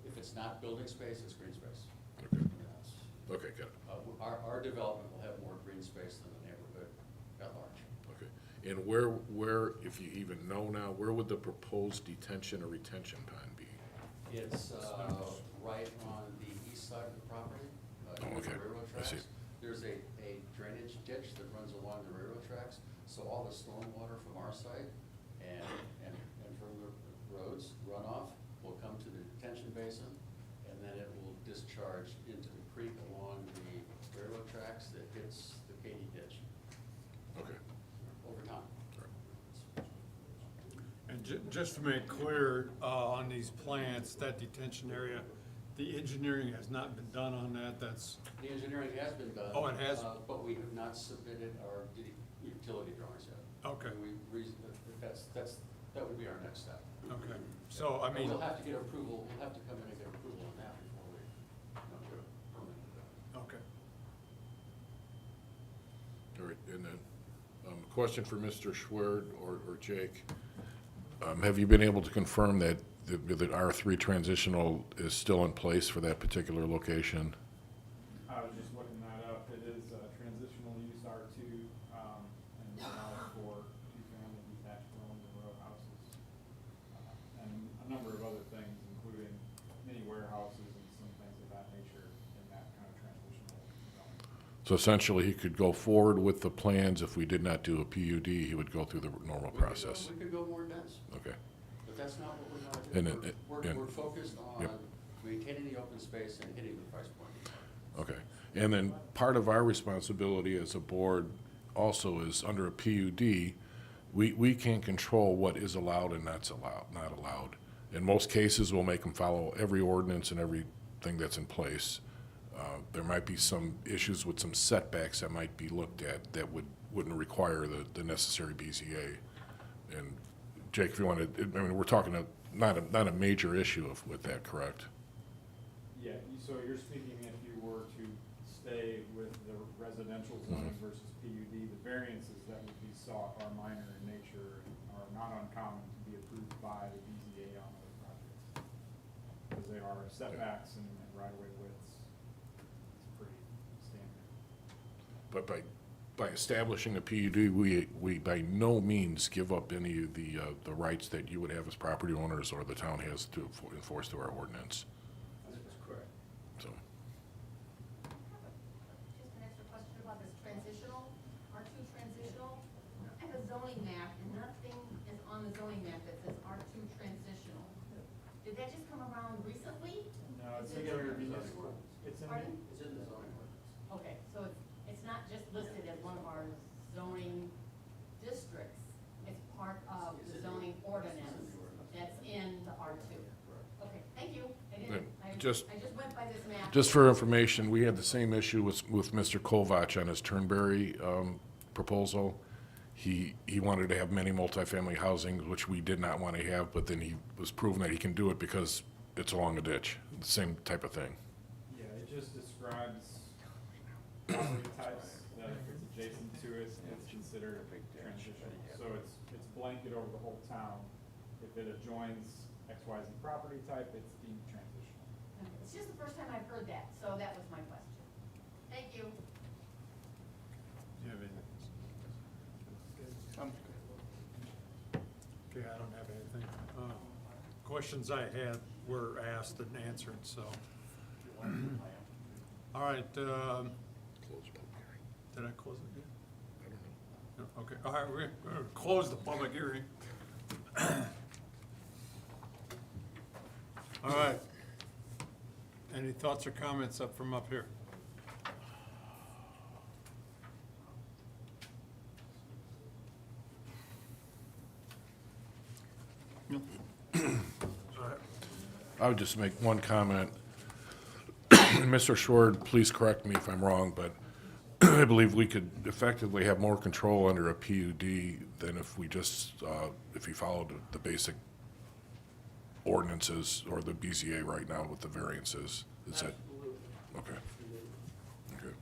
if it's not building space, it's green space. Okay. Yes. Okay, got it. Our development will have more green space than the neighborhood at large. Okay. And where, if you even know now, where would the proposed detention or retention pond be? It's right on the east side of the property, near okay. the railroad I see. tracks. There's a drainage ditch that runs along the railroad tracks, so all the stormwater from our site and from the roads runoff will come to the detention basin, and then it will discharge into the creek along the railroad tracks that hits the Katy ditch. Okay. Over time. And just to make clear, on these plans, that detention area, the engineering has not been done on that, that's, The engineering has been done. Oh, it has? But we have not submitted our utility drawings yet. Okay. That would be our next step. okay. So, I And mean, we'll have to get approval, we'll have to come in and get approval on that before we, do a permit for that. okay. All right, and then, a question for Mr. Schwerd or Jake. Have you been able to confirm that the R3 transitional is still in place for that particular location? I was just looking that up. It is transitional use R2, and allowed for two-family detached dwellings and row houses. And a number of other things, including mini warehouses and some things of that nature in that kind of transitional zone. So essentially, he could go forward with the plans. If we did not do a PUD, he would go through the normal process. We could go more dense, Okay. but that's not what we want to And do. it- We're focused on Yep. maintaining the open space and hitting the price point. Okay. And then part of our responsibility as a board also is under a PUD, we can't control what is allowed and not allowed. In most cases, we'll make them follow every ordinance and everything that's in place. There might be some issues with some setbacks that might be looked at that wouldn't require the necessary BZA. And Jake, if you want to, I mean, we're talking not a major issue with that, correct? Yeah, so you're speaking if you were to stay with the residential zoning versus PUD, the variances that would be sought are minor in nature and are not uncommon to be approved by the BZA on other projects. Because they are setbacks and right-of-way widths. It's pretty standard. But by establishing a PUD, we by no means give up any of the rights that you would have as property owners or the town has to enforce through our ordinance. That's correct. So, Just an extra question about this transitional, R2 transitional. I have a zoning map, and nothing is on the zoning map that says R2 transitional. Did that just come around recently? No, it's Is in it your, in the- it's in, Pardon? It's in the zoning ordinance. Okay, so it's not just listed as one of our zoning districts. It's part of the zoning ordinance that's in the R2. Okay, thank you. I just went by this map. just for information, we had the same issue with Mr. Kovach on his Turnberry proposal. He wanted to have many multifamily housing, which we did not want to have, but then he was proven that he can do it because it's along a ditch, the same type of thing. yeah, it just describes property types that if it's adjacent to it, it's considered transitional. So it's blanket over the whole town. If it adjoins XYZ property type, it's deemed transitional. Okay, it's just the first time I've heard that, so that was my question. Thank you. Do you have anything? Okay, I don't have anything. Questions I had were asked and answered, so. All right, did I close it yet? No, okay, all right, we're gonna close the public hearing. All right. Any thoughts or comments up from up here? I would just make one comment. And Mr. Schwartz, please correct me if I'm wrong, but I believe we could effectively have more control under a PUD than if we just, if we followed the basic ordinances or the BZA right now with the variances. Is that, okay. Okay.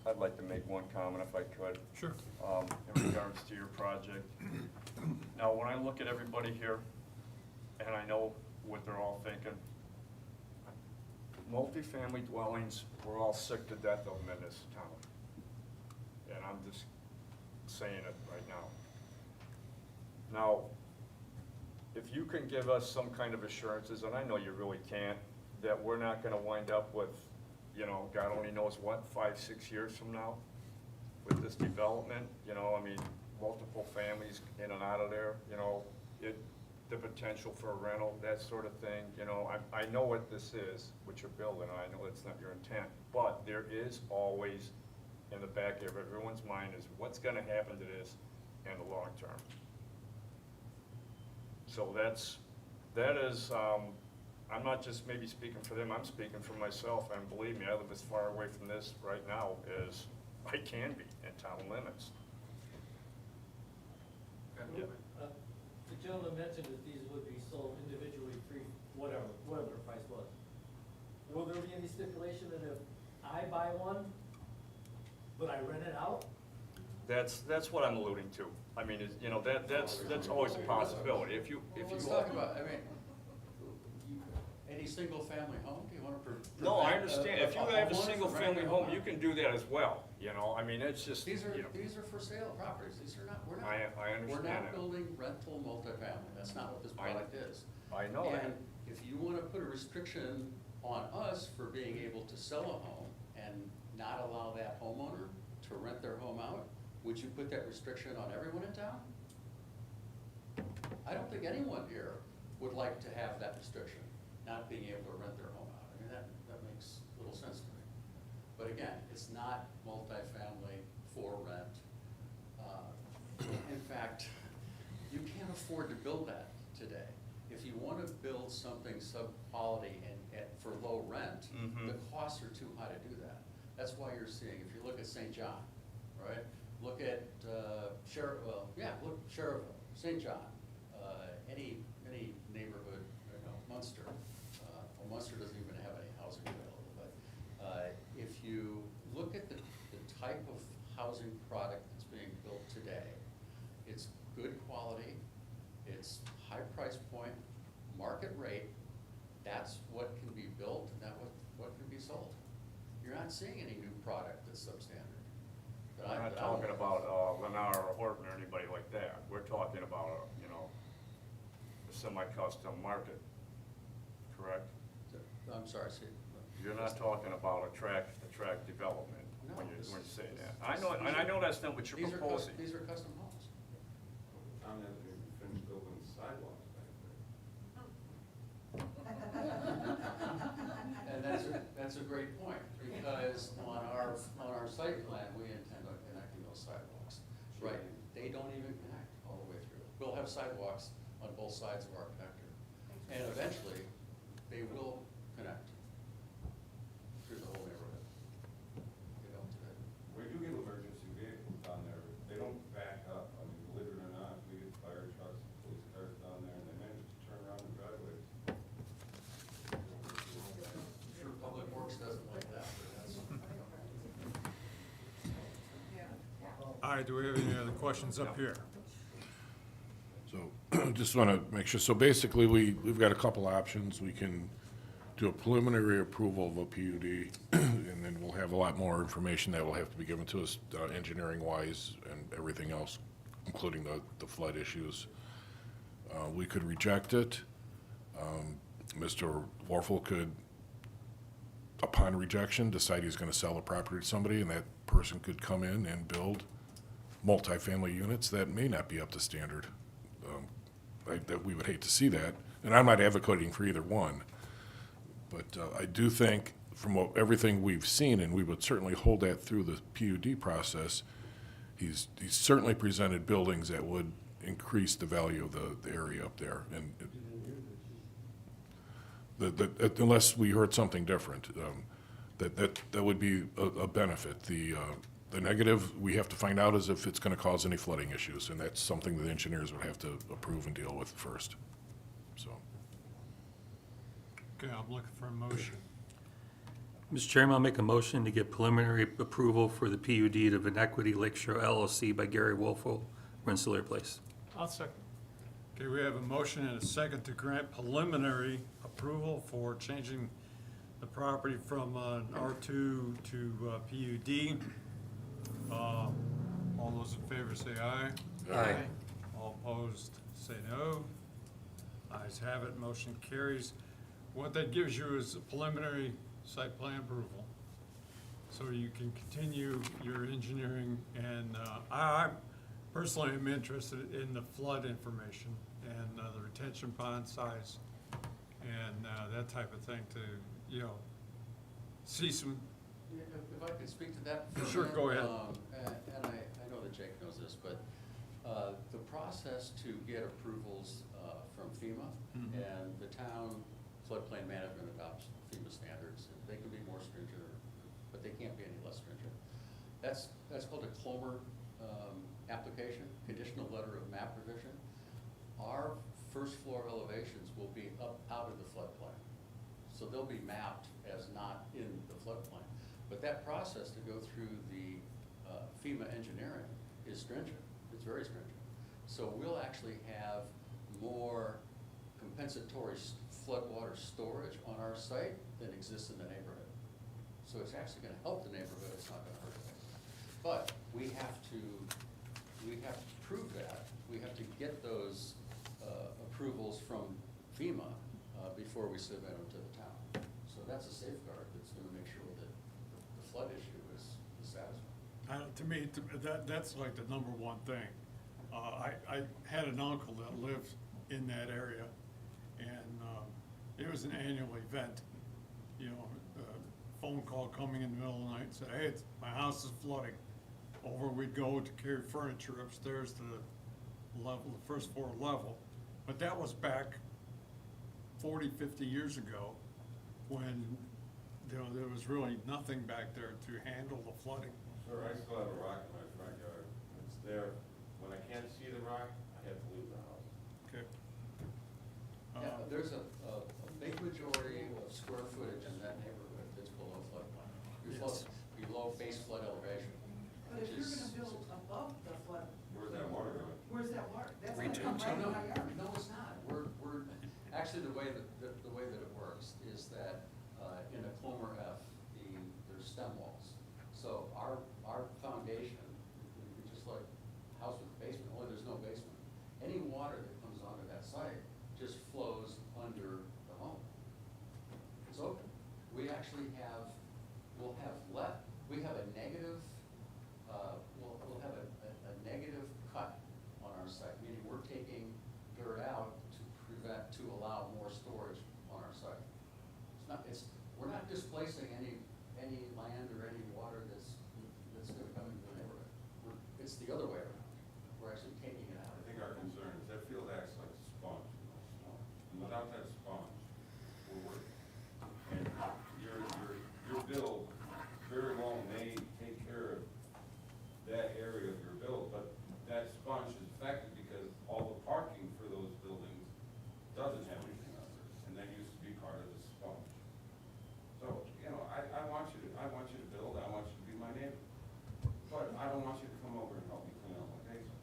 I'd like to make one comment if I could. Sure. In regards to your project. Now, when I look at everybody here, and I know what they're all thinking, multifamily dwellings, we're all sick to death of them in this town. And I'm just saying it right now. Now, if you can give us some kind of assurances, and I know you really can't, that we're not gonna wind up with, you know, God only knows what, 5, 6 years from now with this development, you know, I mean, multiple families in and out of there, you know, the potential for a rental, that sort of thing, you know, I know what this is, what you're building, and I know it's not your intent, but there is always in the back of everyone's mind is what's gonna happen to this in the long term. So that is, I'm not just maybe speaking for them, I'm speaking for myself, and believe me, I live as far away from this right now as I can be in town limits. Yeah. The gentleman mentioned that these would be sold individually, free, whatever the price was. Will there be any stipulation that if I buy one, would I rent it out? That's what I'm alluding to. I mean, you know, that's always a possibility. If you. Let's talk about, I mean, any single-family home, do you want to? No, I understand. If you have a single-family home, you can do that as well, you know, I mean, it's just, These are, you know. these are for sale properties, these are not, we're not. I understand We're that. not building rental multifamily, that's not what this product is. I know that. And if you want to put a restriction on us for being able to sell a home and not allow that homeowner to rent their home out, would you put that restriction on everyone in town? I don't think anyone here would like to have that restriction, not being able to rent their home out. I mean, that makes little sense to me. But again, it's not multifamily for rent. In fact, you can't afford to build that today. If you want to build something sub-quality and for low rent, the costs are too high to do that. That's why you're seeing, if you look at St. John, right? Look at Cherville, St. John, any neighborhood, you know, Munster. Well, Munster doesn't even have any housing available, but if you look at the type of housing product that's being built today, it's good quality, it's high price point, market rate, that's what can be built and that's what can be sold. You're not seeing any new product that's substandard. We're not talking about Lennar or Horton or anybody like that. We're talking about, you know, a semi-custom market, correct? I'm sorry, see. You're not talking about a tract development No, when you this- say this- that. I know, and I know that's not what you're These are proposing. these are custom homes. Tom hasn't even finished building sidewalks back there. And that's a great point, because on our site plan, we intend on connecting those sidewalks. Right, they don't even connect all the way through. We'll have sidewalks on both sides of our connector, and eventually, they will connect through the whole neighborhood. They don't today. We do get emergency vehicles down there. They don't back up. I mean, believe it or not, we get fire trucks, police cars down there, and they manage to turn around the driveways. I'm sure Public Works doesn't like that, but that's. All right, do we have any other questions up here? So, just want to make sure, so basically, we've got a couple options. We can do a preliminary approval of a PUD, and then we'll have a lot more information that will have to be given to us, engineering-wise and everything else, including the flood issues. We could reject it. Mr. Warfel could, upon rejection, decide he's going to sell the property to somebody, and that person could come in and build multifamily units that may not be up to standard. That we would hate to see that, And I'm not advocating for either one, but I do think from everything we've seen, and we would certainly hold that through the PUD process, he's certainly presented buildings that would increase the value of the area up there. And unless we heard something different, that would be a benefit. The negative we have to find out is if it's going to cause any flooding issues, and that's something that the engineers would have to approve and deal with first. So. Okay, I'm looking for a motion. Mr. Chairman, I'll make a motion to get preliminary approval for the PUD of Inequity Lakeshore LLC by Gary Wolfel, Rensselaer Place. I'll second. Okay, we have a motion and a second to grant preliminary approval for changing the property from an R2 to PUD. All those in favor say aye. Aye. All opposed say no. Ayes have it, motion carries. What that gives you is a preliminary site plan approval. So you can continue your engineering, and I personally am interested in the flood information and the retention pond size and that type of thing to, you know, see some. Yeah, if I could speak to that for a Sure, minute, go ahead. And I know that Jake knows this, but the process to get approvals from FEMA Mhm. and the town floodplain management adopts FEMA standards. They can be more stringent, but they can't be any less stringent. That's called a Clomer application, conditional letter of map revision. Our first floor elevations will be up out of the floodplain. So they'll be mapped as not in the floodplain. But that process to go through the FEMA engineering is stringent. It's very stringent. So we'll actually have more compensatory floodwater storage on our site than exists in the neighborhood. So it's actually gonna help the neighborhood, it's not gonna hurt it. But we have to prove that. We have to get those approvals from FEMA before we submit them to the town. So that's a safeguard that's gonna make sure that the flood issue is satisfied. To me, that's like the number one thing. I had an uncle that lived in that area, and it was an annual event. You know, phone call coming in the middle of the night and said, hey, my house is flooding. Over we'd go to carry furniture upstairs to the first floor level. But that was back 40, 50 years ago, when, you know, there was really nothing back there to handle the flooding. Sir, I still have a rock in my front yard. It's there. When I can't see the rock, I have to leave the house. Okay. Yeah, there's a big majority of square footage in that neighborhood that's below floodplain. Yes. Below base flood elevation. But if you're gonna build above the flood, Where's that water going? where's that water? That's gonna come right in my yard. No, it's not. We're actually, the way that it works is that in a Clomer F, there's stem walls. So our foundation, just like house with a basement, only there's no basement. Any water that comes onto that site just flows under the home. It's open. We actually we'll have a negative, we'll have a negative cut on our site, meaning we're taking dirt out to allow more storage on our site. We're not displacing any land or any water that's gonna come into the neighborhood. It's the other way around. We're actually taking it out. I think our concern is that field acts like a sponge. And without that sponge, we're working. And your build very well may take care of that area of your build, but that sponge is affected because all the parking for those buildings doesn't have anything under it, and that used to be part of the sponge. So, you know, I want you to build, I want you to be my neighbor, but I don't want you to come over and help me clean up my basement.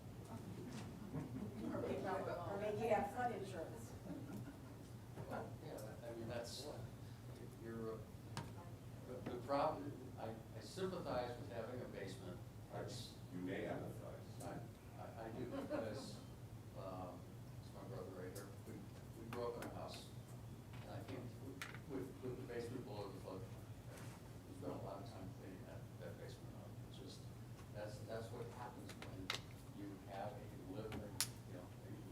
Or make you have flood insurance. Well, yeah, I mean, that's, the problem, I sympathize with having a basement. You may empathize. I do, because, it's my brother right here, we grew up in a house, and I can't, with the basement below the flood. We spent a lot of time cleaning that basement up. It's just, that's what happens when you have a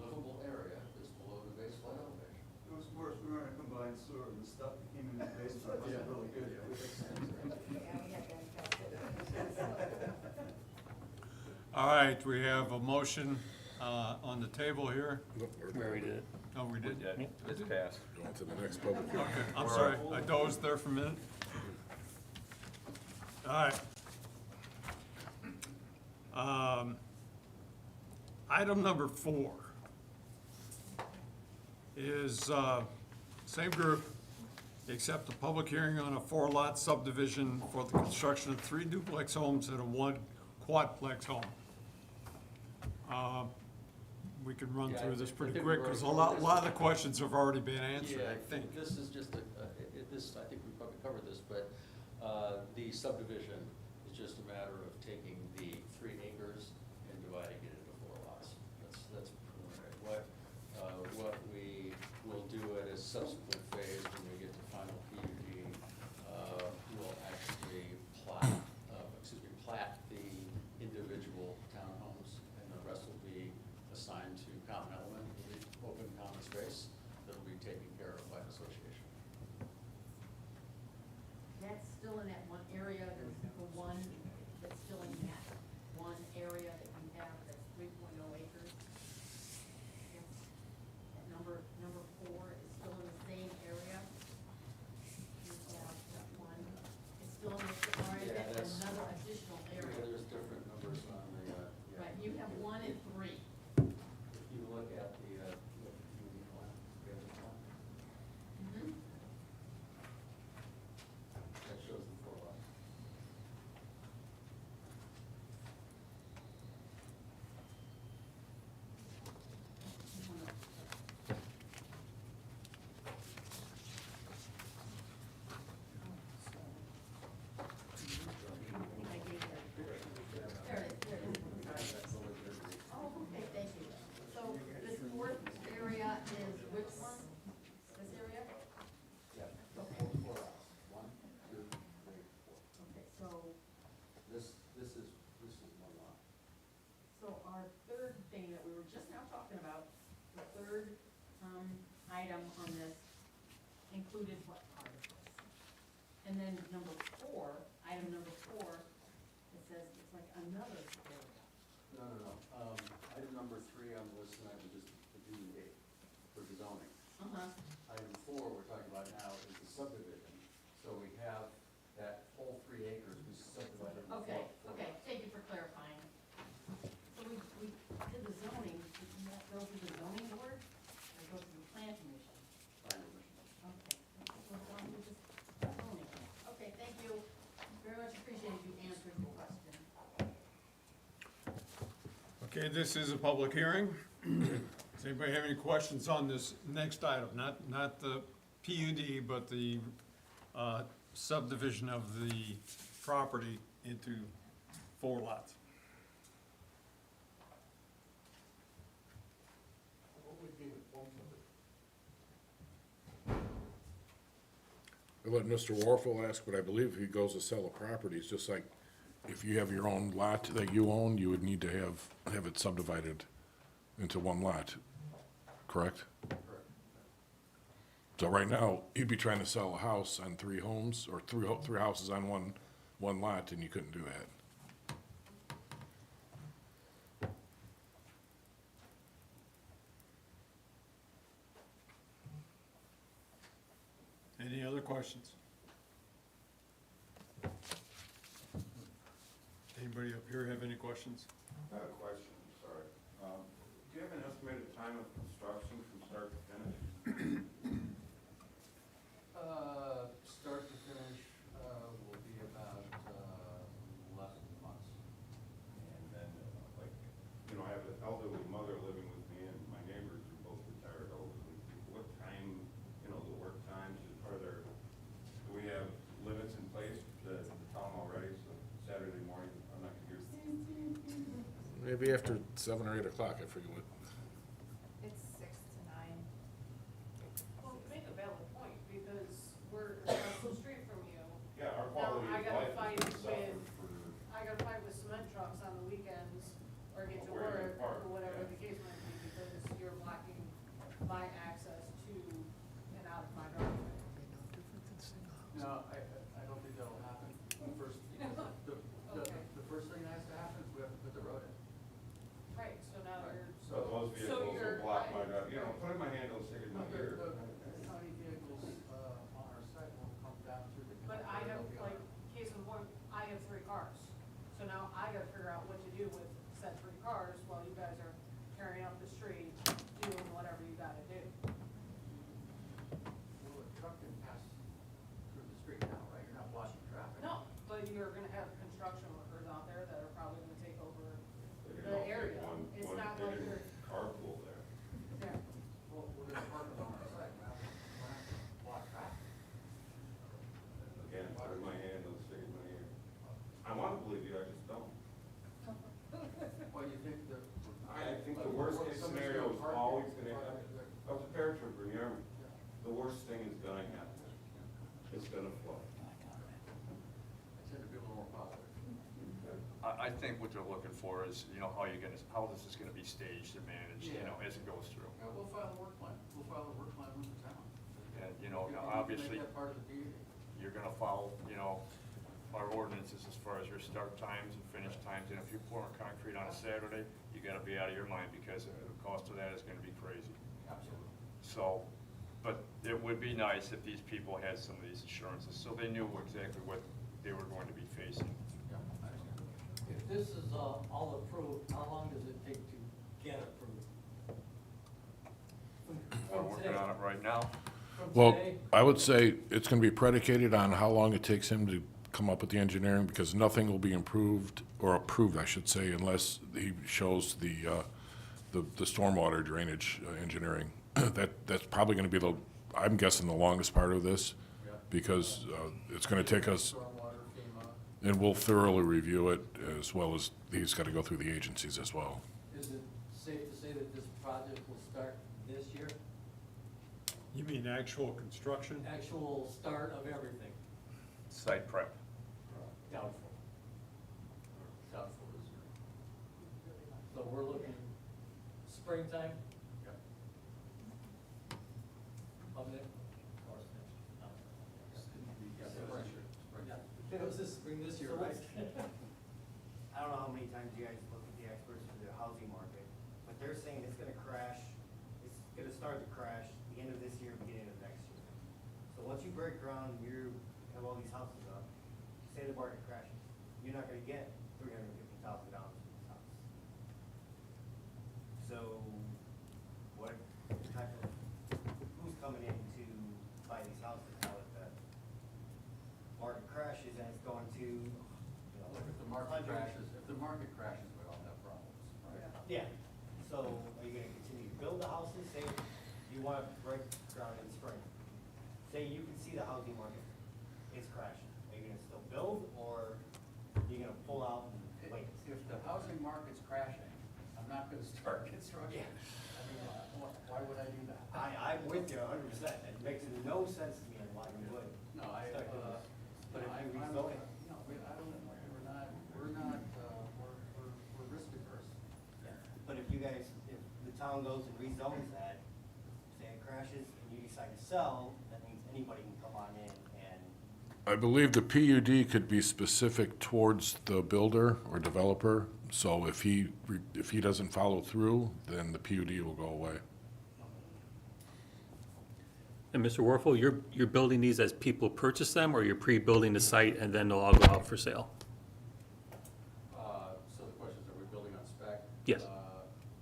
livable area that's below the base flood elevation. All right, we have a motion on the table here. We already did it. Oh, we did? Yeah, it's passed. Going to the next public hearing. Okay, I'm sorry, I dozed there for a minute. All right. Item number 4 is same group, except a public hearing on a 4-lot subdivision for the construction of 3 duplex homes and a 1 quadplex home. We can run Yeah, through this I pretty think quick, we've because a already lot of the questions have already been answered, Yeah, I think. this is just this, I think we probably covered this, but the subdivision is just a matter of taking the 3 acres and dividing it into 4 lots. That's preliminary. What we will do at a subsequent phase, when we get to final PUD, we'll actually plat the individual townhomes, and the rest will be assigned to common element, the open common space that'll be taken care of by an association. That's still in that one area, there's the one that's still in that one area that we have, that's 3.0 acres. Yes. That number 4 is still in the same area. You have that one, it's still in the area, Yeah, that's that's- another additional area. There's different numbers on the, yeah. Right, you have 1 and 3. If you look at the PUD plan, the other plan, Mm-hmm. that shows the 4 lots. Oh, okay, thank you. So this 4th area is which one? This area? Yeah. Okay. 4 lots, 1, 2, 3, 4. Okay, so, This is 1 lot. so our 3rd thing that we were just now talking about, the 3rd, item on this included what part of this? And then number 4, item number 4, it says it's like another area. No. Item number 3 on the list tonight was just the PUD for the zoning. Uh-huh. Item 4 we're talking about now is the subdivision. So we have that whole 3 acres, we subdivided into Okay, four okay, lots. thank you for clarifying. So we did the zoning, did that go to the zoning board, or go to the plan commission? Planning commission. Okay, so it's on to just zoning. Okay, thank you, very much appreciate you answering the question. Okay, this is a public hearing. Does anybody have any questions on this next item? Not the PUD, but the subdivision of the property into 4 lots. What would be the point of it? I'll let Mr. Warfel ask, but I believe if he goes to sell a property, it's just like if you have your own lot that you own, you would need to have it subdivided into 1 lot, correct? Correct. So right now, you'd be trying to sell a house on 3 homes, or 3 houses on one lot, and you couldn't do that. Any other questions? Anybody up here have any questions? I have a question, sorry. Do you have an estimated time of construction from start to finish? Start to finish will be about 11 months. And then, like, you know, I have an elderly mother living with me, and my neighbors are both retired elderly people. What time, you know, the work times, do we have limits in place to the town already? So Saturday morning, I'm not gonna hear. Maybe after 7 or 8 o'clock, I forget what. It's 6 to 9. Well, you make a valid point, because we're across the street from you. Yeah, our Now, quality I of gotta life fight has been with, suffered for. I gotta fight with cement trucks on the weekends, or get to Where they work, park, or whatever yeah. the case might be, because you're blocking my access to and out of my driveway. No, I don't think that'll happen. First, Okay. The first thing that has to happen is we have to put the road in. those vehicles will block my, putting my hand on the stick in my ear. How many vehicles, on our site will come down through the. But I have, like, case in point, I have 3 cars. So now I gotta figure out what to do with said 3 cars while you guys are carrying up the street, doing whatever you gotta do. Well, a truck can pass through the street now, right? You're not blocking traffic. No, but you're gonna have construction workers out there that are probably gonna take over You the know, area. one It's not like big you're, carpool there. yeah. Well, we're gonna park it on our site, we're not gonna block traffic. Again, putting my hand on the stick in my ear. I wanna believe you, I just don't. Well, you think that. I think the worst case scenario is always gonna happen. I was a paratrooper in the Army. The worst thing is gonna happen. It's gonna flood. I tend to be a little more positive. I think what they're looking for is, how this is gonna be staged and managed, as it goes through. Yeah, we'll file a work plan, with the town. And, You now can obviously, Make that part of the PUD. you're gonna follow, our ordinances as far as your start times and finish times. And if you're pouring concrete on a Saturday, you gotta be out of your mind because the cost of that is gonna be crazy. Absolutely. So, but it would be nice if these people had some of these assurances, so they knew exactly what they were going to be facing. Yeah, I understand. If this is, all approved, how long does it take to get approved? We're working on it right now. Well, I would say it's gonna be predicated on how long it takes him to come up with the engineering, because nothing will be improved, or approved, I should say, unless he shows the stormwater drainage engineering. That's probably gonna be I'm guessing the longest part of this, because it's gonna take us, Stormwater, FEMA. and we'll thoroughly review it, as well as he's gotta go through the agencies as well. Is it safe to say that this project will start this year? You mean actual construction? Actual start of everything? Site prep. Doubtful. Doubtful this year. So we're looking springtime? Yep. Of it? Or It was this spring this year, right? I don't know how many times you guys look at the experts for the housing market, but they're saying it's gonna crash, it's gonna start to crash the end of this year, beginning of next year. So once you break ground, you have all these houses up, say the market crashes, you're not gonna get $350,000 for this house. So what type of, who's coming in to buy these houses now that the market crashes and it's going to, Look, if the market crashes, we all have problems, right? yeah, so are you gonna continue to build the houses, say you wanna break ground in spring? Say you can see the housing market is crashing, are you gonna still build, or are you gonna pull out and wait? If the housing market's crashing, I'm not gonna start construction. I mean, why would I do that? I'm with you 100%, it makes no sense to me on why you would. No, start doing this. But if you I'm- rezone it, No, we're risk averse. but if you guys, if the town goes and rezones that, say it crashes and you decide to sell, that means anybody can come on in and, I believe the PUD could be specific towards the builder or developer, so if he doesn't follow through, then the PUD will go away. And Mr. Warfel, you're building these as people purchase them, or you're pre-building the site and then they'll all go out for sale? So the question is, are we building on spec? Yes.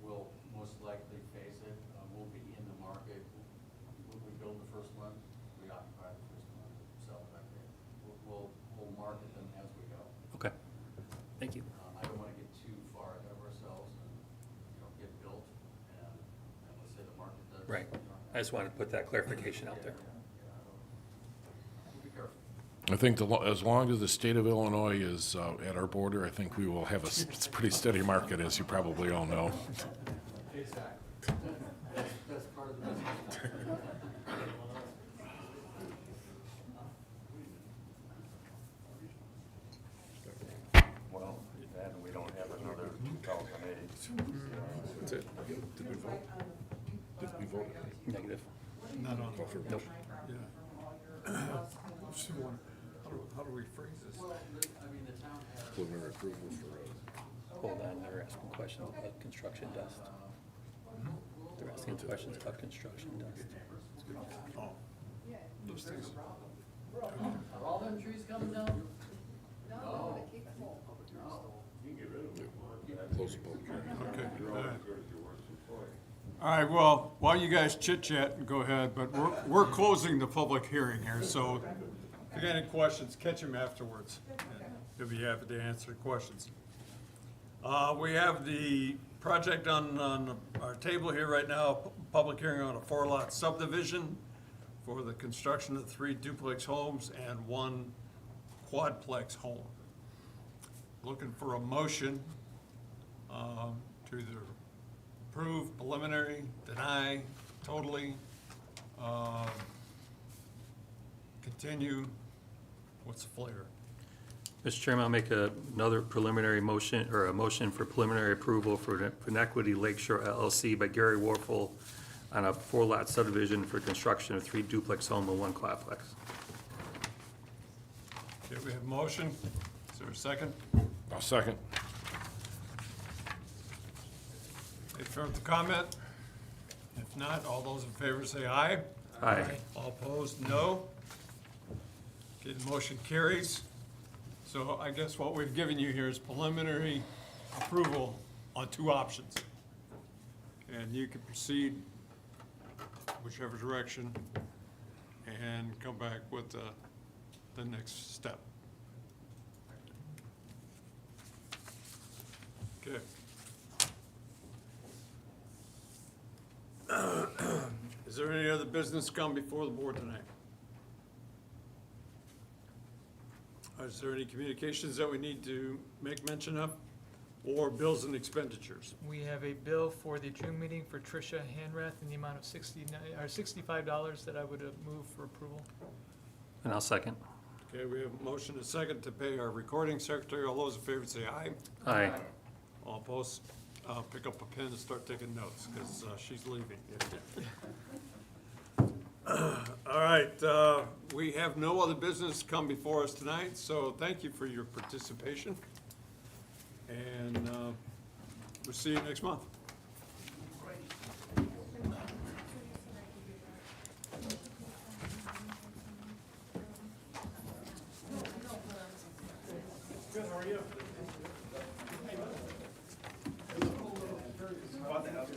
We'll most likely phase it, we'll be in the market, when we build the first one, we occupy the first one, sell it back there. We'll market them as we go. Okay, thank you. I don't wanna get too far ahead of ourselves and, get built, and let's say the market does. Right, I just wanted to put that clarification out there. We'll be careful. I think as long as the state of Illinois is at our border, I think we will have a pretty steady market, as you probably all know. Exactly. That's part of the business. Well, and we don't have another 2008. That's it. Did we vote? Did we vote? Negative. Not on. Nope. Yeah. How do we phrase this? Well, I mean, the town has. Preliminary approval for, Hold on, they're asking questions about construction dust. They're asking questions about construction dust. Oh, Those things. Are all them trees coming down? No, they keep full. Close the public hearing. okay. All right, well, while you guys chit-chat, go ahead, but we're closing the public hearing here, so if you got any questions, catch them afterwards. He'll be happy to answer questions. We have the project on our table here right now, public hearing on a 4-lot subdivision for the construction of 3 duplex homes and 1 quadplex home. Looking for a motion to either approve, preliminary, deny, totally, continue. What's the flavor? Mr. Chairman, I'll make another preliminary motion, or a motion for preliminary approval for Inequity Lakeshore LLC by Gary Warfel on a 4-lot subdivision for construction of 3 duplex home and 1 quadplex. Okay, we have a motion. Is there a second? I'll second. Any further comment? If not, all those in favor say aye. Aye. All opposed, no. Okay, the motion carries. So I guess what we've given you here is preliminary approval on 2 options. And you can proceed whichever direction and come back with the next step. Okay. Is there any other business come before the board tonight? Is there any communications that we need to make mention of, or bills and expenditures? We have a bill for the June meeting for Tricia Hanrath in the amount of $65 that I would move for approval. And I'll second. Okay, we have a motion and a second to pay our recording secretary. All those in favor say aye. Aye. All opposed, pick up a pen and start taking notes, because she's leaving. All right, we have no other business come before us tonight, so thank you for your participation. And we'll see you next month. Good, how are you? Bought the house.